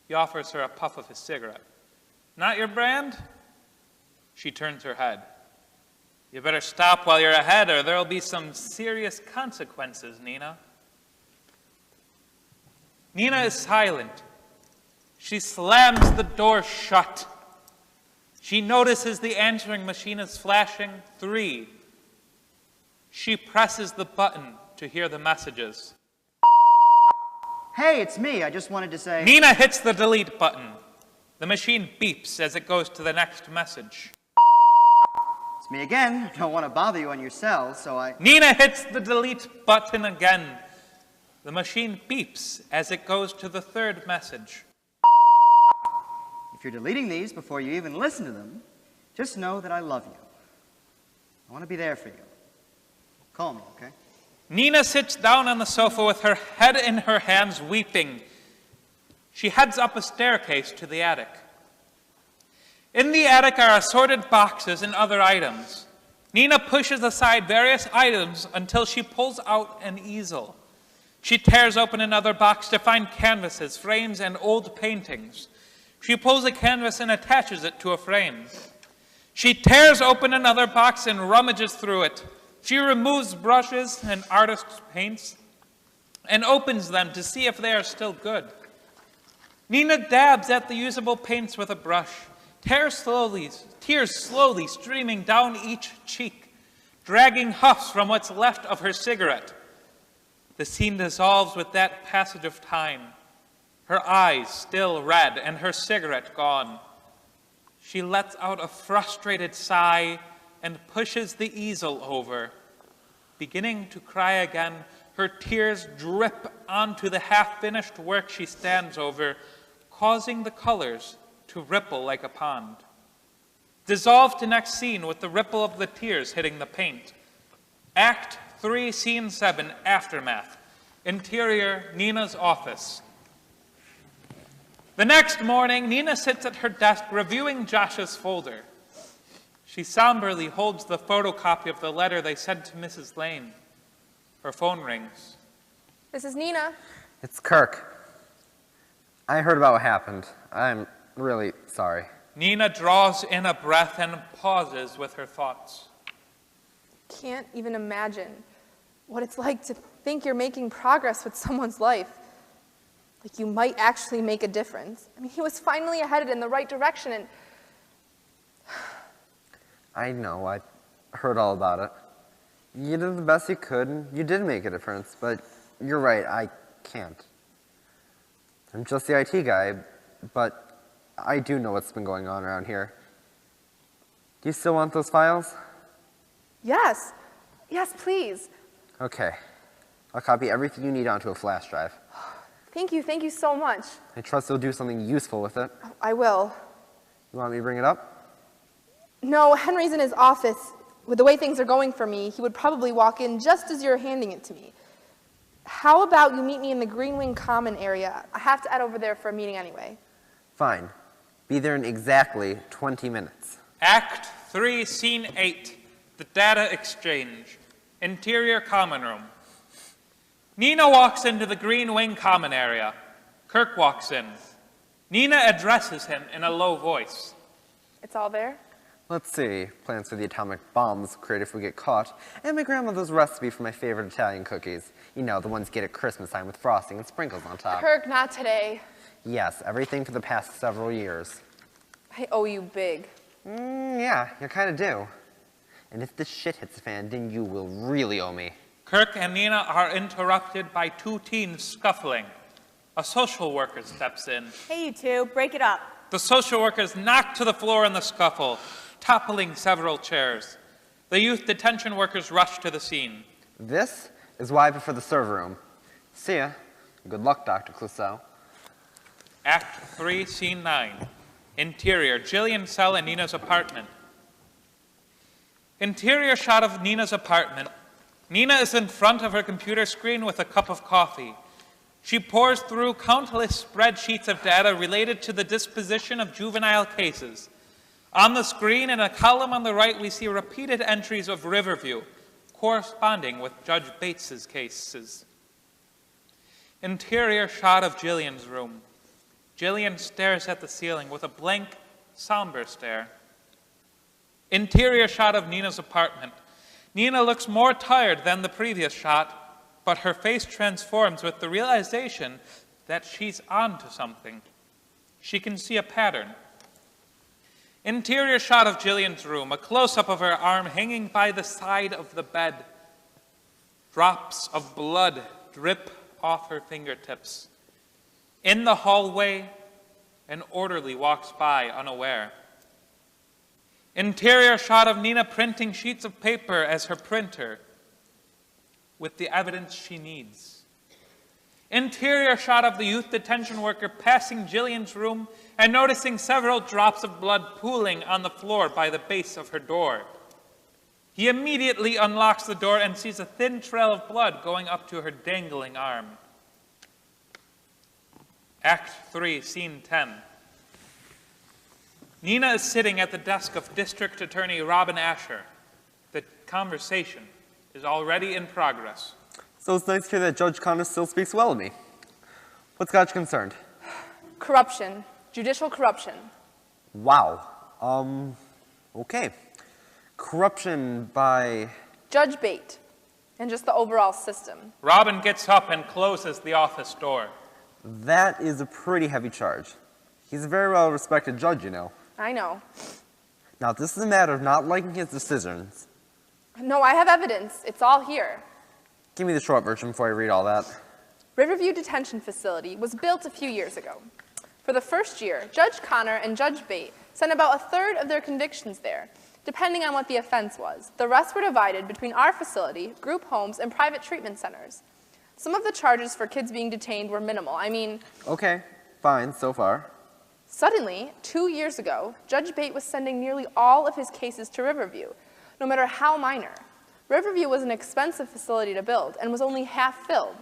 He offers her a puff of his cigarette. "Not your brand?" She turns her head. "You better stop while you're ahead or there'll be some serious consequences, Nina." Nina is silent. She slams the door shut. She notices the answering machine is flashing 3. She presses the button to hear the messages. Hey, it's me. I just wanted to say... Nina hits the delete button. The machine beeps as it goes to the next message. It's me again. Don't want to bother you on your cell, so I... Nina hits the delete button again. The machine beeps as it goes to the third message. If you're deleting these before you even listen to them, just know that I love you. I want to be there for you. Call me, okay? Nina sits down on the sofa with her head in her hands, weeping. She heads up a staircase to the attic. In the attic are assorted boxes and other items. Nina pushes aside various items until she pulls out an easel. She tears open another box to find canvases, frames, and old paintings. She pulls a canvas and attaches it to a frame. She tears open another box and rummages through it. She removes brushes and artist's paints and opens them to see if they are still good. Nina dabs at the usable paints with a brush, tears slowly streaming down each cheek, dragging huffs from what's left of her cigarette. The scene dissolves with that passage of time, her eyes still red and her cigarette gone. She lets out a frustrated sigh and pushes the easel over. Beginning to cry again, Her tears drip onto the half-finished work she stands over, causing the colors to ripple like a pond. Dissolve to next scene with the ripple of the tears hitting the paint. Act 3, Scene 7, Aftermath. Interior, Nina's office. The next morning, Nina sits at her desk reviewing Josh's folder. She somberly holds the photocopy of the letter they sent to Mrs. Lane. Her phone rings. This is Nina. It's Kirk. I heard about what happened. I'm really sorry. Nina draws in a breath and pauses with her thoughts. Can't even imagine what it's like to think you're making progress with someone's life. Like you might actually make a difference. I mean, he was finally headed in the right direction and... I know, I heard all about it. You did the best you could, and you did make a difference, but you're right, I can't. I'm just the IT guy, but I do know what's been going on around here. Do you still want those files? Yes. Yes, please. Okay. I'll copy everything you need onto a flash drive. Thank you so much. I trust you'll do something useful with it. I will. You want me to bring it up? No, Henry's in his office. With the way things are going for me, he would probably walk in just as you're handing it to me. How about you meet me in the Green Wing Common area? I have to head over there for a meeting anyway. Fine. Be there in exactly 20 minutes. Act 3, Scene 8, the data exchange. Interior common room. Nina walks into the Green Wing Common area. Kirk walks in. Nina addresses him in a low voice. It's all there? Let's see. Plans for the atomic bombs created if we get caught, and my grandmother's recipe for my favorite Italian cookies. You know, the ones you get at Christmas time with frosting and sprinkles on top. Kirk, not today. Yes, everything for the past several years. I owe you big. Yeah, you kind of do. And if this shit hits the fan, then you will really owe me. Kirk and Nina are interrupted by two teens scuffling. A social worker steps in. Hey, you two, break it up. The social worker is knocked to the floor in the scuffle, toppling several chairs. The youth detention workers rush to the scene. This is why I prefer the server room. See ya. Good luck, Dr. Clouseau. Act 3, Scene 9. Interior, Jillian's cell and Nina's apartment. Interior shot of Nina's apartment. Nina is in front of her computer screen with a cup of coffee. She pours through countless spreadsheets of data related to the disposition of juvenile cases. On the screen, in a column on the right, we see repeated entries of Riverview, corresponding with Judge Bates's cases. Interior shot of Jillian's room. Jillian stares at the ceiling with a blank, somber stare. Interior shot of Nina's apartment. Nina looks more tired than the previous shot, but her face transforms with the realization that she's onto something. She can see a pattern. Interior shot of Jillian's room, a close-up of her arm hanging by the side of the bed. Drops of blood drip off her fingertips. In the hallway, an orderly walks by unaware. Interior shot of Nina printing sheets of paper as her printer with the evidence she needs. Interior shot of the youth detention worker passing Jillian's room and noticing several drops of blood pooling on the floor by the base of her door. He immediately unlocks the door and sees a thin trail of blood going up to her dangling arm. Act 3, Scene 10. Nina is sitting at the desk of District Attorney Robin Asher. The conversation is already in progress. So it's nice to hear that Judge Connor still speaks well of me. What's got you concerned? Corruption. Judicial corruption. Wow. Okay. Corruption by... Judge Bate. And just the overall system. Robin gets up and closes the office door. That is a pretty heavy charge. He's a very well-respected judge, you know. I know. Now, if this is a matter of not liking his decisions... No, I have evidence. It's all here. Give me the short version before I read all that. Riverview Detention Facility was built a few years ago. For the first year, Judge Connor and Judge Bate sent about a third of their convictions there, depending on what the offense was. The rest were divided between our facility, group homes, and private treatment centers. Some of the charges for kids being detained were minimal. I mean, Okay, fine, so far. suddenly, 2 years ago, Judge Bate was sending nearly all of his cases to Riverview, no matter how minor. Riverview was an expensive facility to build and was only half filled.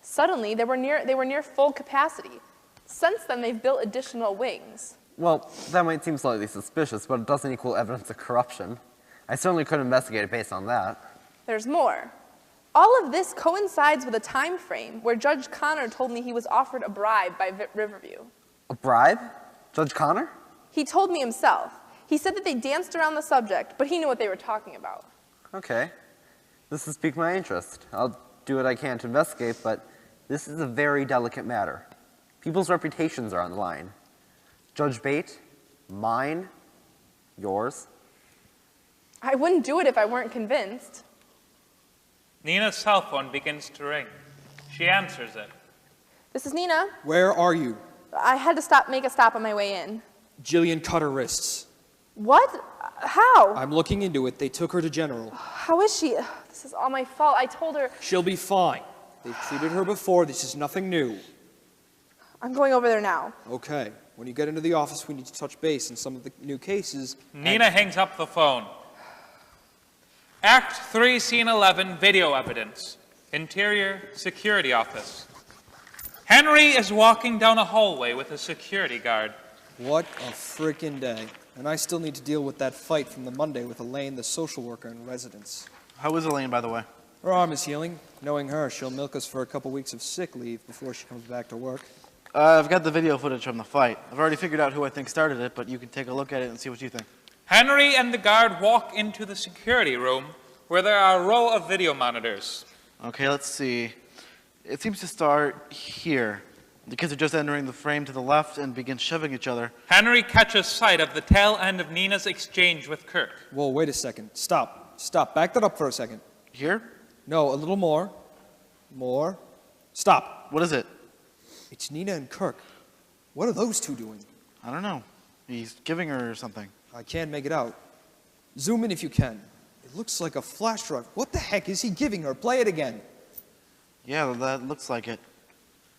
Suddenly, they were near full capacity. Since then, they've built additional wings. Well, that might seem slightly suspicious, but it doesn't equal evidence of corruption. I certainly could investigate it based on that. There's more. All of this coincides with a time frame where Judge Connor told me he was offered a bribe by Riverview. A bribe? Judge Connor? He told me himself. He said that they danced around the subject, but he knew what they were talking about. Okay. This has piqued my interest. I'll do what I can to investigate, but this is a very delicate matter. People's reputations are on the line. Judge Bate, mine, yours. I wouldn't do it if I weren't convinced. Nina's cell phone begins to ring. She answers it. This is Nina. Where are you? I had to make a stop on my way in. Jillian cut her wrists. What? How? I'm looking into it. They took her to General. How is she? This is all my fault. I told her. She'll be fine. They've treated her before. This is nothing new. I'm going over there now. Okay. When you get into the office, we need to touch base on some of the new cases. Nina hangs up the phone. Act 3, Scene 11, video evidence. Interior Security Office. Henry is walking down a hallway with a security guard. What a frickin' day. And I still need to deal with that fight from the Monday with Elaine, the social worker in residence. How is Elaine, by the way? Her arm is healing. Knowing her, she'll milk us for a couple weeks of sick leave before she comes back to work. I've got the video footage from the fight. I've already figured out who I think started it, but you can take a look at it and see what you think. Henry and the guard walk into the security room where there are a row of video monitors. Okay, let's see. It seems to start here. The kids are just entering the frame to the left and begin shoving each other. Henry catches sight of the tail end of Nina's exchange with Kirk. Whoa, wait a second. Stop. Stop. Back that up for a second. Here? No, a little more. More. Stop. What is it? It's Nina and Kirk. What are those two doing? I don't know. He's giving her something. I can't make it out. Zoom in if you can. It looks like a flash drive. What the heck is he giving her? Play it again. Yeah, that looks like it.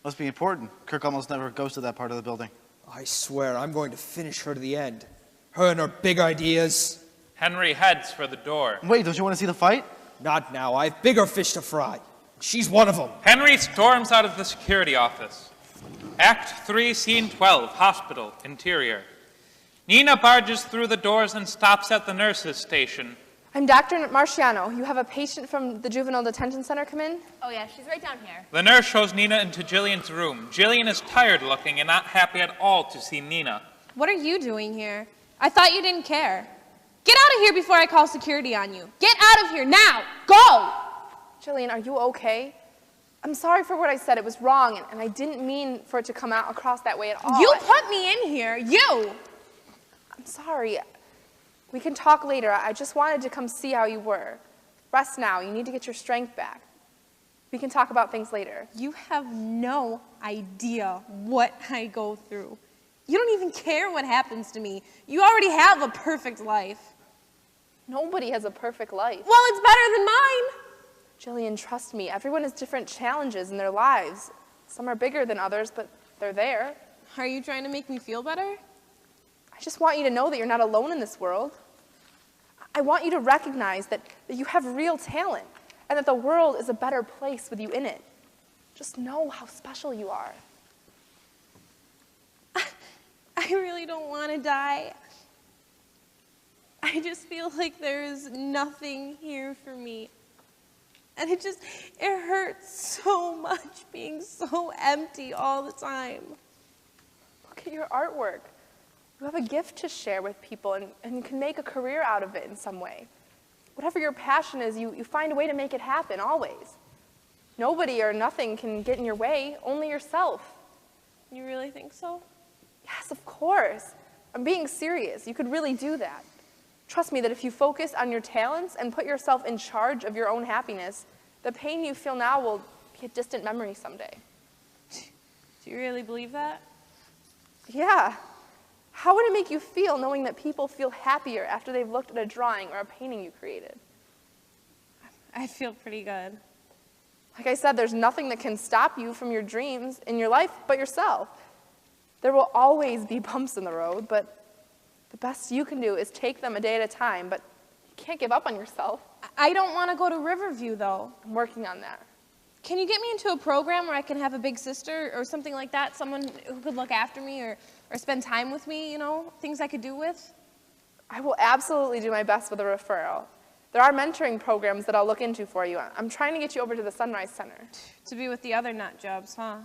Must be important. Kirk almost never goes to that part of the building. I swear, I'm going to finish her to the end. Her and her big ideas. Henry heads for the door. Wait, don't you want to see the fight? Not now. I have bigger fish to fry. She's one of them. Henry storms out of the security office. Act 3, Scene 12, Hospital, Interior. Nina barges through the doors and stops at the nurse's station. I'm Dr. Marciano. You have a patient from the juvenile detention center come in? Oh yeah, she's right down here. The nurse shows Nina into Jillian's room. Jillian is tired looking and not happy at all to see Nina. What are you doing here? I thought you didn't care. Get out of here before I call security on you. Get out of here now. Go! Jillian, are you okay? I'm sorry for what I said. It was wrong, and I didn't mean for it to come out across that way at all. You put me in here. You! I'm sorry. We can talk later. I just wanted to come see how you were. Rest now. You need to get your strength back. We can talk about things later. You have no idea what I go through. You don't even care what happens to me. You already have a perfect life. Nobody has a perfect life. Well, it's better than mine. Jillian, trust me. Everyone has different challenges in their lives. Some are bigger than others, but they're there. Are you trying to make me feel better? I just want you to know that you're not alone in this world. I want you to recognize that you have real talent and that the world is a better place with you in it. Just know how special you are. I really don't want to die. I just feel like there is nothing here for me. And it hurts so much being so empty all the time. Look at your artwork. You have a gift to share with people and you can make a career out of it in some way. Whatever your passion is, you find a way to make it happen, always. Nobody or nothing can get in your way, only yourself. You really think so? Yes, of course. I'm being serious. You could really do that. Trust me that if you focus on your talents and put yourself in charge of your own happiness, the pain you feel now will be a distant memory someday. Do you really believe that? Yeah. How would it make you feel knowing that people feel happier after they've looked at a drawing or a painting you created? I feel pretty good. Like I said, there's nothing that can stop you from your dreams in your life but yourself. There will always be bumps in the road, but the best you can do is take them a day at a time, but you can't give up on yourself. I don't want to go to Riverview, though. I'm working on that. Can you get me into a program where I can have a big sister or something like that? Someone who could look after me or spend time with me, you know, things I could do with? I will absolutely do my best with a referral. There are mentoring programs that I'll look into for you. I'm trying to get you over to the Sunrise Center. To be with the other nut jobs, huh?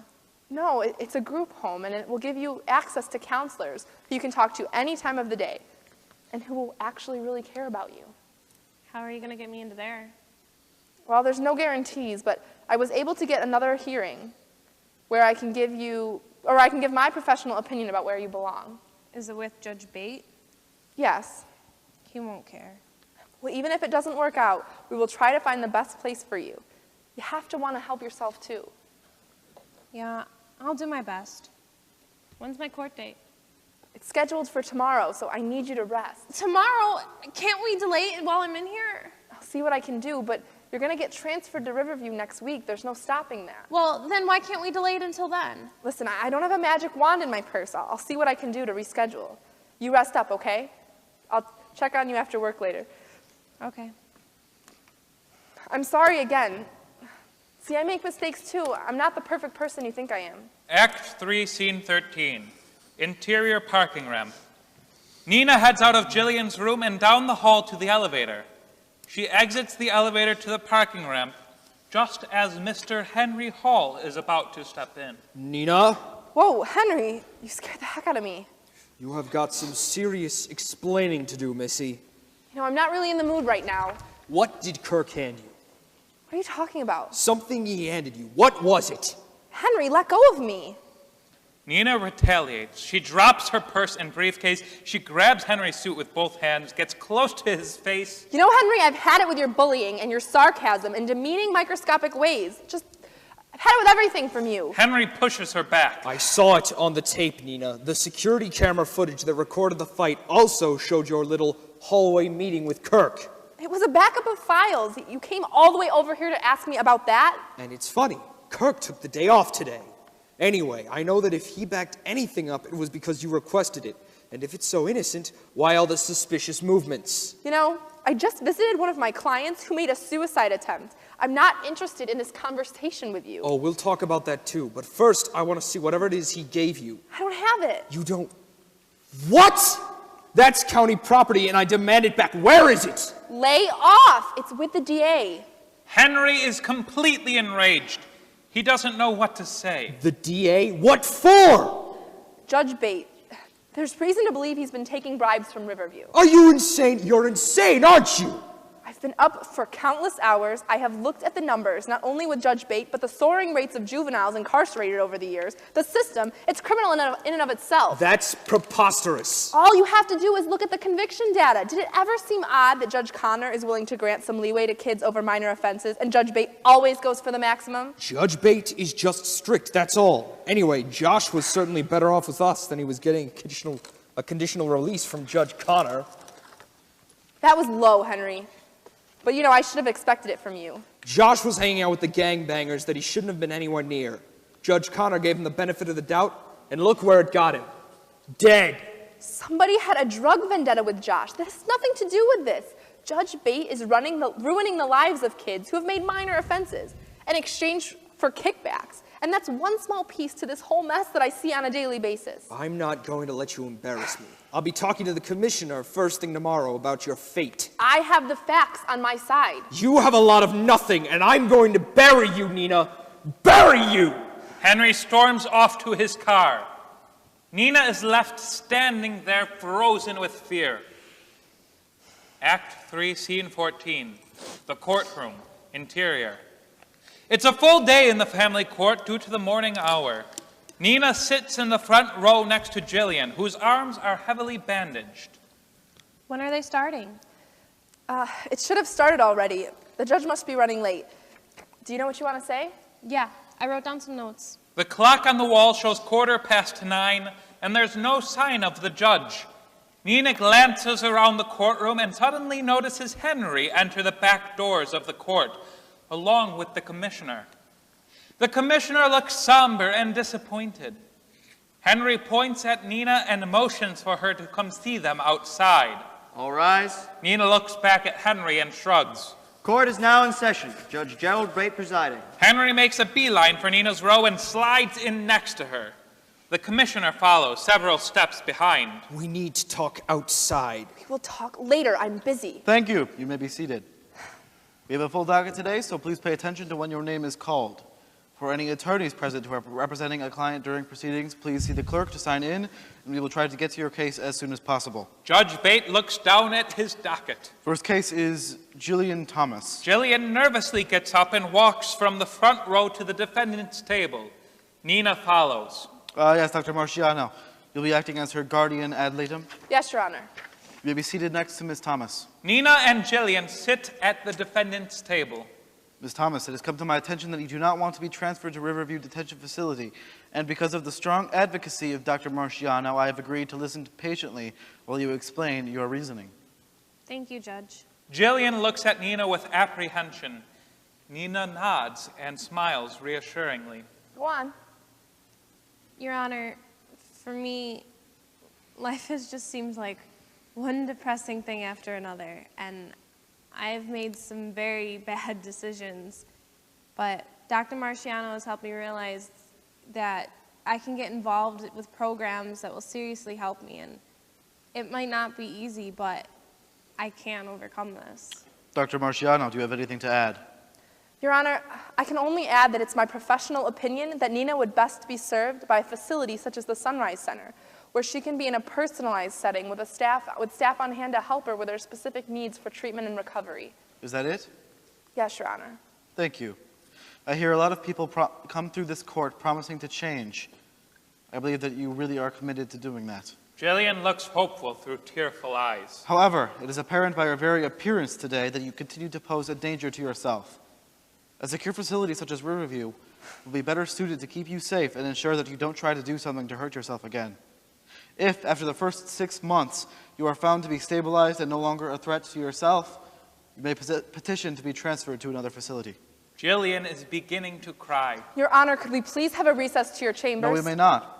No, it's a group home, and it will give you access to counselors who you can talk to any time of the day and who will actually really care about you. How are you going to get me into there? Well, there's no guarantees, but I was able to get another hearing where I can give my professional opinion about where you belong. Is it with Judge Bate? Yes. He won't care. Well, even if it doesn't work out, we will try to find the best place for you. You have to want to help yourself, too. Yeah, I'll do my best. When's my court date? It's scheduled for tomorrow, so I need you to rest. Tomorrow? Can't we delay it while I'm in here? I'll see what I can do, but you're going to get transferred to Riverview next week. There's no stopping that. Well, then why can't we delay it until then? Listen, I don't have a magic wand in my purse. I'll see what I can do to reschedule. You rest up, okay? I'll check on you after work later. Okay. I'm sorry again. See, I make mistakes too. I'm not the perfect person you think I am. Act 3, Scene 13. Interior parking ramp. Nina heads out of Jillian's room and down the hall to the elevator. She exits the elevator to the parking ramp just as Mr. Henry Hall is about to step in. Nina, Whoa, Henry, you scared the heck out of me. you have got some serious explaining to do, Missy. You know, I'm not really in the mood right now. What did Kirk hand you? What are you talking about? Something he handed you. What was it? Henry, let go of me. Nina retaliates. She drops her purse and briefcase. She grabs Henry's suit with both hands, gets close to his face. You know, Henry, I've had it with your bullying and your sarcasm and demeaning microscopic ways. I've had it with everything from you. Henry pushes her back. I saw it on the tape, Nina. The security camera footage that recorded the fight also showed your little hallway meeting with Kirk. It was a backup of files. You came all the way over here to ask me about that? And it's funny, Kirk took the day off today. Anyway, I know that if he backed anything up, it was because you requested it. And if it's so innocent, why all the suspicious movements? You know, I just visited one of my clients who made a suicide attempt. I'm not interested in this conversation with you. Oh, we'll talk about that too. But first, I want to see whatever it is he gave you. I don't have it. You don't... What? That's county property and I demand it back. Where is it? Lay off. It's with the DA. Henry is completely enraged. He doesn't know what to say. The DA? What for? Judge Bate, there's reason to believe he's been taking bribes from Riverview. Are you insane? You're insane, aren't you? I've been up for countless hours. I have looked at the numbers, not only with Judge Bate, but the soaring rates of juveniles incarcerated over the years. The system, it's criminal in and of itself. That's preposterous. All you have to do is look at the conviction data. Did it ever seem odd that Judge Connor is willing to grant some leeway to kids over minor offenses, and Judge Bate always goes for the maximum? Judge Bate is just strict, that's all. Anyway, Josh was certainly better off with us than he was getting a conditional release from Judge Connor. That was low, Henry. But you know, I should have expected it from you. Josh was hanging out with the gangbangers that he shouldn't have been anywhere near. Judge Connor gave him the benefit of the doubt, and look where it got him. Dead. Somebody had a drug vendetta with Josh. That has nothing to do with this. Judge Bate is ruining the lives of kids who have made minor offenses in exchange for kickbacks. And that's one small piece to this whole mess that I see on a daily basis. I'm not going to let you embarrass me. I'll be talking to the commissioner first thing tomorrow about your fate. I have the facts on my side. You have a lot of nothing, and I'm going to bury you, Nina. Bury you! Henry storms off to his car. Nina is left standing there frozen with fear. Act 3, Scene 14. The courtroom. Interior. It's a full day in the family court due to the morning hour. Nina sits in the front row next to Jillian, whose arms are heavily bandaged. When are they starting? It should have started already. The judge must be running late. Do you know what you want to say? Yeah, I wrote down some notes. The clock on the wall shows 9:15, and there's no sign of the judge. Nina glances around the courtroom and suddenly notices Henry enter the back doors of the court, along with the commissioner. The commissioner looks somber and disappointed. Henry points at Nina and motions for her to come see them outside. All rise. Nina looks back at Henry and shrugs. Court is now in session. Judge Gerald Bate presiding. Henry makes a beeline for Nina's row and slides in next to her. The commissioner follows, several steps behind. We need to talk outside. We'll talk later. I'm busy. Thank you. You may be seated. We have a full docket today, so please pay attention to when your name is called. For any attorneys present who are representing a client during proceedings, please see the clerk to sign in, and we will try to get to your case as soon as possible. Judge Bate looks down at his docket. First case is Jillian Thomas. Jillian nervously gets up and walks from the front row to the defendant's table. Nina follows. Yes, Dr. Marciano. You'll be acting as her guardian ad litem. Yes, Your Honor. You may be seated next to Ms. Thomas. Nina and Jillian sit at the defendant's table. Ms. Thomas, it has come to my attention that you do not want to be transferred to Riverview Detention Facility, and because of the strong advocacy of Dr. Marciano, I have agreed to listen patiently while you explain your reasoning. Thank you, Judge. Jillian looks at Nina with apprehension. Nina nods and smiles reassuringly. Go on. Your Honor, for me, life just seems like one depressing thing after another, and I've made some very bad decisions, but Dr. Marciano has helped me realize that I can get involved with programs that will seriously help me, and it might not be easy, but I can overcome this. Dr. Marciano, do you have anything to add? Your Honor, I can only add that it's my professional opinion that Nina would best be served by a facility such as the Sunrise Center, where she can be in a personalized setting with staff on hand to help her with her specific needs for treatment and recovery. Is that it? Yes, Your Honor. Thank you. I hear a lot of people come through this court promising to change. I believe that you really are committed to doing that. Jillian looks hopeful through tearful eyes. However, it is apparent by your very appearance today that you continue to pose a danger to yourself. A secure facility such as Riverview will be better suited to keep you safe and ensure that you don't try to do something to hurt yourself again. If, after the first 6 months, you are found to be stabilized and no longer a threat to yourself, you may petition to be transferred to another facility. Jillian is beginning to cry. Your Honor, could we please have a recess to your chambers? No, we may not.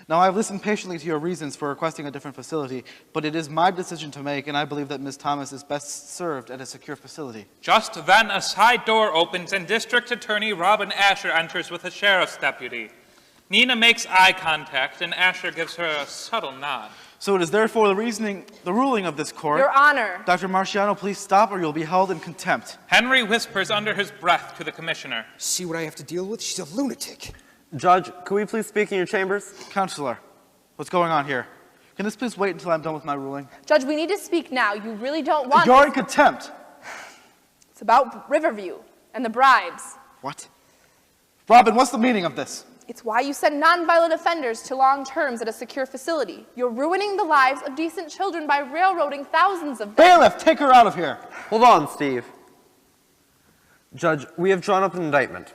Now, I've listened patiently to your reasons for requesting a different facility, but it is my decision to make, and I believe that Ms. Thomas is best served at a secure facility. Just then, a side door opens and District Attorney Robin Asher enters with a sheriff's deputy. Nina makes eye contact, and Asher gives her a subtle nod. So it is therefore the ruling of this court. Your Honor. Dr. Marciano, please stop or you'll be held in contempt. Henry whispers under his breath to the commissioner. See what I have to deal with? She's a lunatic. Judge, could we please speak in your chambers? Counselor, what's going on here? Can this please wait until I'm done with my ruling? Judge, we need to speak now. You really don't want You're in contempt. It's about Riverview and the bribes. What? Robin, what's the meaning of this? It's why you send nonviolent offenders to long terms at a secure facility. You're ruining the lives of decent children by railroading thousands of them. Bailiff, take her out of here. Hold on, Steve. Judge, we have drawn up an indictment.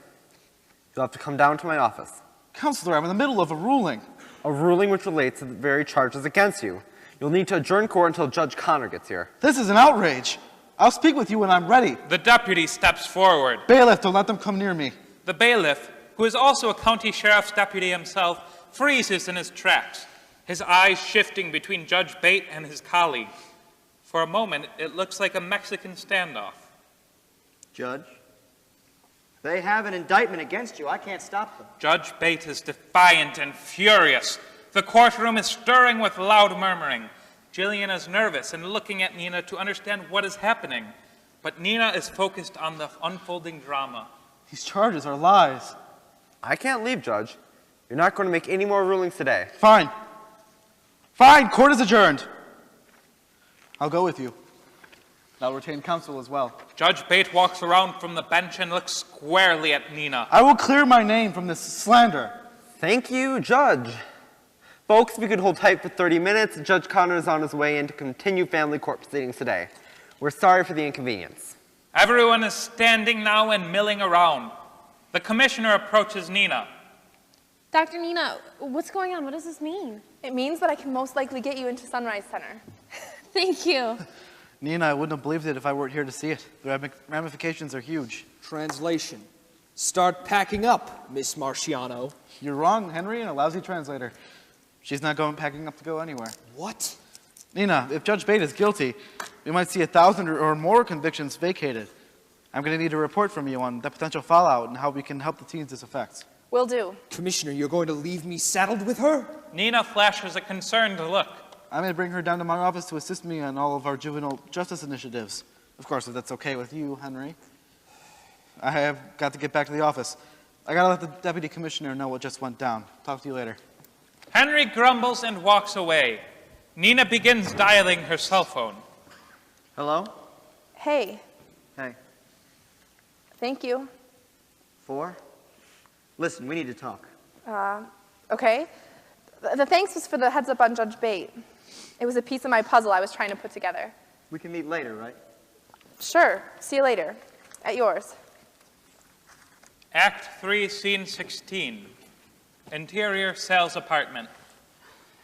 You'll have to come down to my office. Counselor, I'm in the middle of a ruling. A ruling which relates to the very charges against you. You'll need to adjourn court until Judge Connor gets here. This is an outrage. I'll speak with you when I'm ready. The deputy steps forward. Bailiff, don't let them come near me. The bailiff, who is also a county sheriff's deputy himself, freezes in his tracks, his eyes shifting between Judge Bate and his colleague. For a moment, it looks like a Mexican standoff. Judge, they have an indictment against you. I can't stop them. Judge Bate is defiant and furious. The courtroom is stirring with loud murmuring. Jillian is nervous and looking at Nina to understand what is happening. But Nina is focused on the unfolding drama. These charges are lies. I can't leave, Judge. You're not going to make any more rulings today. Fine. Fine, court is adjourned. I'll go with you. I'll retain counsel as well. Judge Bate walks around from the bench and looks squarely at Nina. I will clear my name from this slander. Thank you, Judge. Folks, if you could hold tight for 30 minutes, Judge Connor is on his way in to continue family court proceedings today. We're sorry for the inconvenience. Everyone is standing now and milling around. The commissioner approaches Nina. Dr. Nina, what's going on? What does this mean? It means that I can most likely get you into Sunrise Center. Thank you. Nina, I wouldn't have believed it if I weren't here to see it. The ramifications are huge. Translation. Start packing up, Miss Marciano. You're wrong, Henry, and a lousy translator. She's not packing up to go anywhere. What? Nina, if Judge Bate is guilty, we might see 1,000 or more convictions vacated. I'm going to need a report from you on the potential fallout and how we can help the teens this affects. Will do. Commissioner, you're going to leave me saddled with her? Nina flashes a concerned look. I'm going to bring her down to my office to assist me on all of our juvenile justice initiatives. Of course, if that's okay with you, Henry. I have got to get back to the office. I got to let the deputy commissioner know what just went down. Talk to you later. Henry grumbles and walks away. Nina begins dialing her cell phone. Hello? Hey, Hey. thank you. 4? Listen, we need to talk. Okay. The thanks was for the heads up on Judge Bate. It was a piece of my puzzle I was trying to put together. We can meet later, right? Sure. See you later. At yours. Act 3, Scene 16. Interior sales apartment.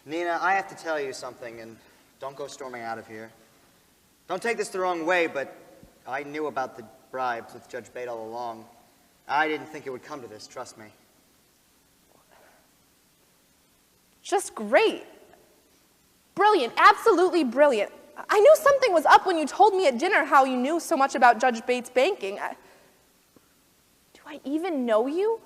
Nina, I have to tell you something, and don't go storming out of here. Don't take this the wrong way, but I knew about the bribes with Judge Bate all along. I didn't think it would come to this, trust me. Just great. Brilliant. Absolutely brilliant. I knew something was up when you told me at dinner how you knew so much about Judge Bates' banking. Do I even know you?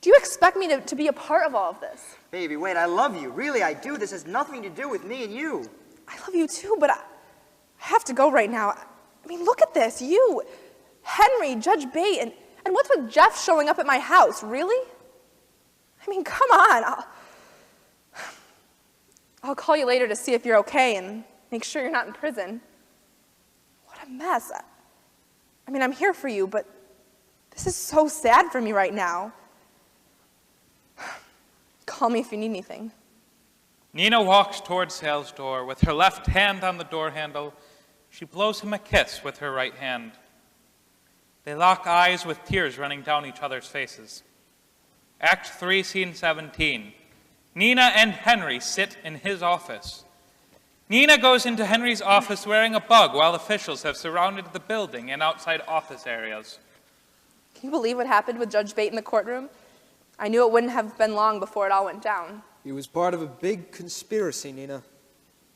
Do you expect me to be a part of all of this? Baby, wait, I love you. Really, I do. This has nothing to do with me and you. I love you too, but I have to go right now. I mean, look at this. You, Henry, Judge Bate, and what's with Jeff showing up at my house? Really? I mean, come on. I'll call you later to see if you're okay and make sure you're not in prison. What a mess. I mean, I'm here for you, but this is so sad for me right now. Call me if you need anything. Nina walks towards Sal's door with her left hand on the door handle. She blows him a kiss with her right hand. They lock eyes with tears running down each other's faces. Act 3, Scene 17. Nina and Henry sit in his office. Nina goes into Henry's office wearing a bug while officials have surrounded the building and outside office areas. Can you believe what happened with Judge Bate in the courtroom? I knew it wouldn't have been long before it all went down. He was part of a big conspiracy, Nina.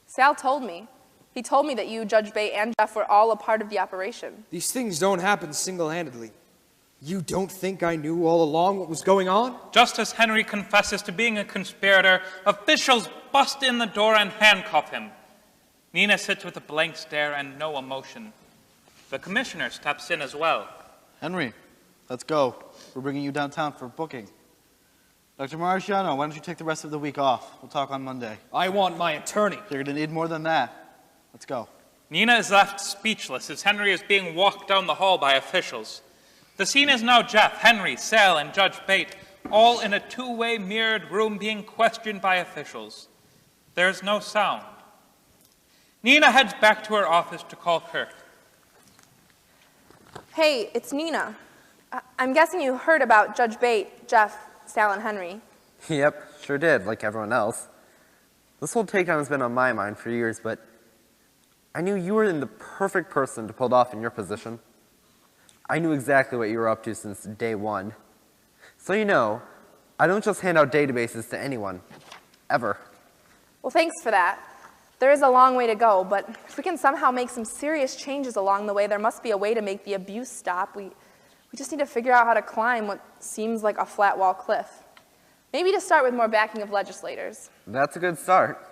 Sal told me. He told me that you, Judge Bate, and Jeff were all a part of the operation. These things don't happen single-handedly. You don't think I knew all along what was going on? Just as Henry confesses to being a conspirator, officials bust in the door and handcuff him. Nina sits with a blank stare and no emotion. The commissioner steps in as well. Henry, let's go. We're bringing you downtown for booking. Dr. Marciano, why don't you take the rest of the week off? We'll talk on Monday. I want my attorney. You're going to need more than that. Let's go. Nina is left speechless as Henry is being walked down the hall by officials. The scene is now Jeff, Henry, Sal, and Judge Bate, all in a two-way mirrored room being questioned by officials. There's no sound. Nina heads back to her office to call Kirk. Hey, it's Nina. I'm guessing you heard about Judge Bate, Jeff, Sal, and Henry. Yep, sure did, like everyone else. This whole takedown has been on my mind for years, but I knew you were the perfect person to pull it off in your position. I knew exactly what you were up to since day one. So you know, I don't just hand out databases to anyone, ever. Well, thanks for that. There is a long way to go, but if we can somehow make some serious changes along the way, there must be a way to make the abuse stop. We just need to figure out how to climb what seems like a flat wall cliff. Maybe to start with more backing of legislators. That's a good start.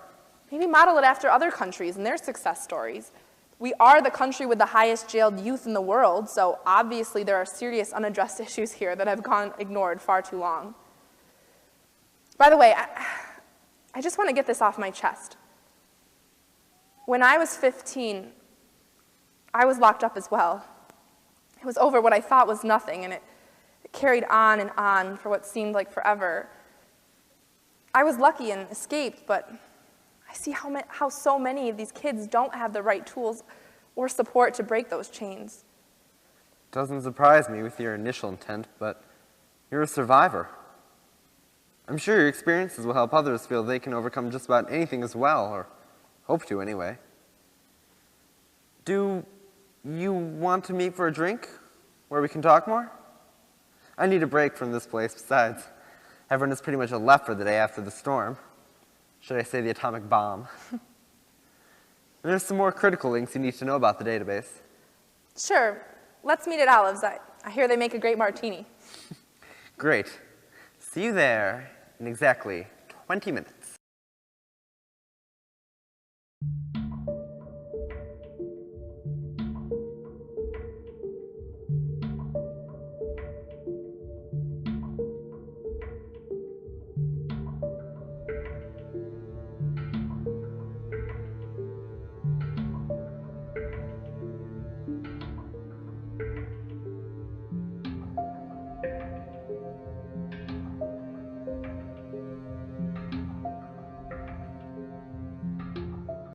Maybe model it after other countries and their success stories. We are the country with the highest jailed youth in the world, so obviously there are serious unaddressed issues here that have gone ignored far too long. By the way, I just want to get this off my chest. When I was 15, I was locked up as well. It was over what I thought was nothing, and it carried on and on for what seemed like forever. I was lucky and escaped, but I see how so many of these kids don't have the right tools or support to break those chains. Doesn't surprise me with your initial intent, but you're a survivor. I'm sure your experiences will help others feel they can overcome just about anything as well, or hope to anyway. Do you want to meet for a drink where we can talk more? I need a break from this place. Besides, everyone has pretty much left for the day after the storm. Should I say the atomic bomb? And there's some more critical links you need to know about the database. Sure. Let's meet at Olive's. I hear they make a great martini. Great. See you there in exactly 20 minutes.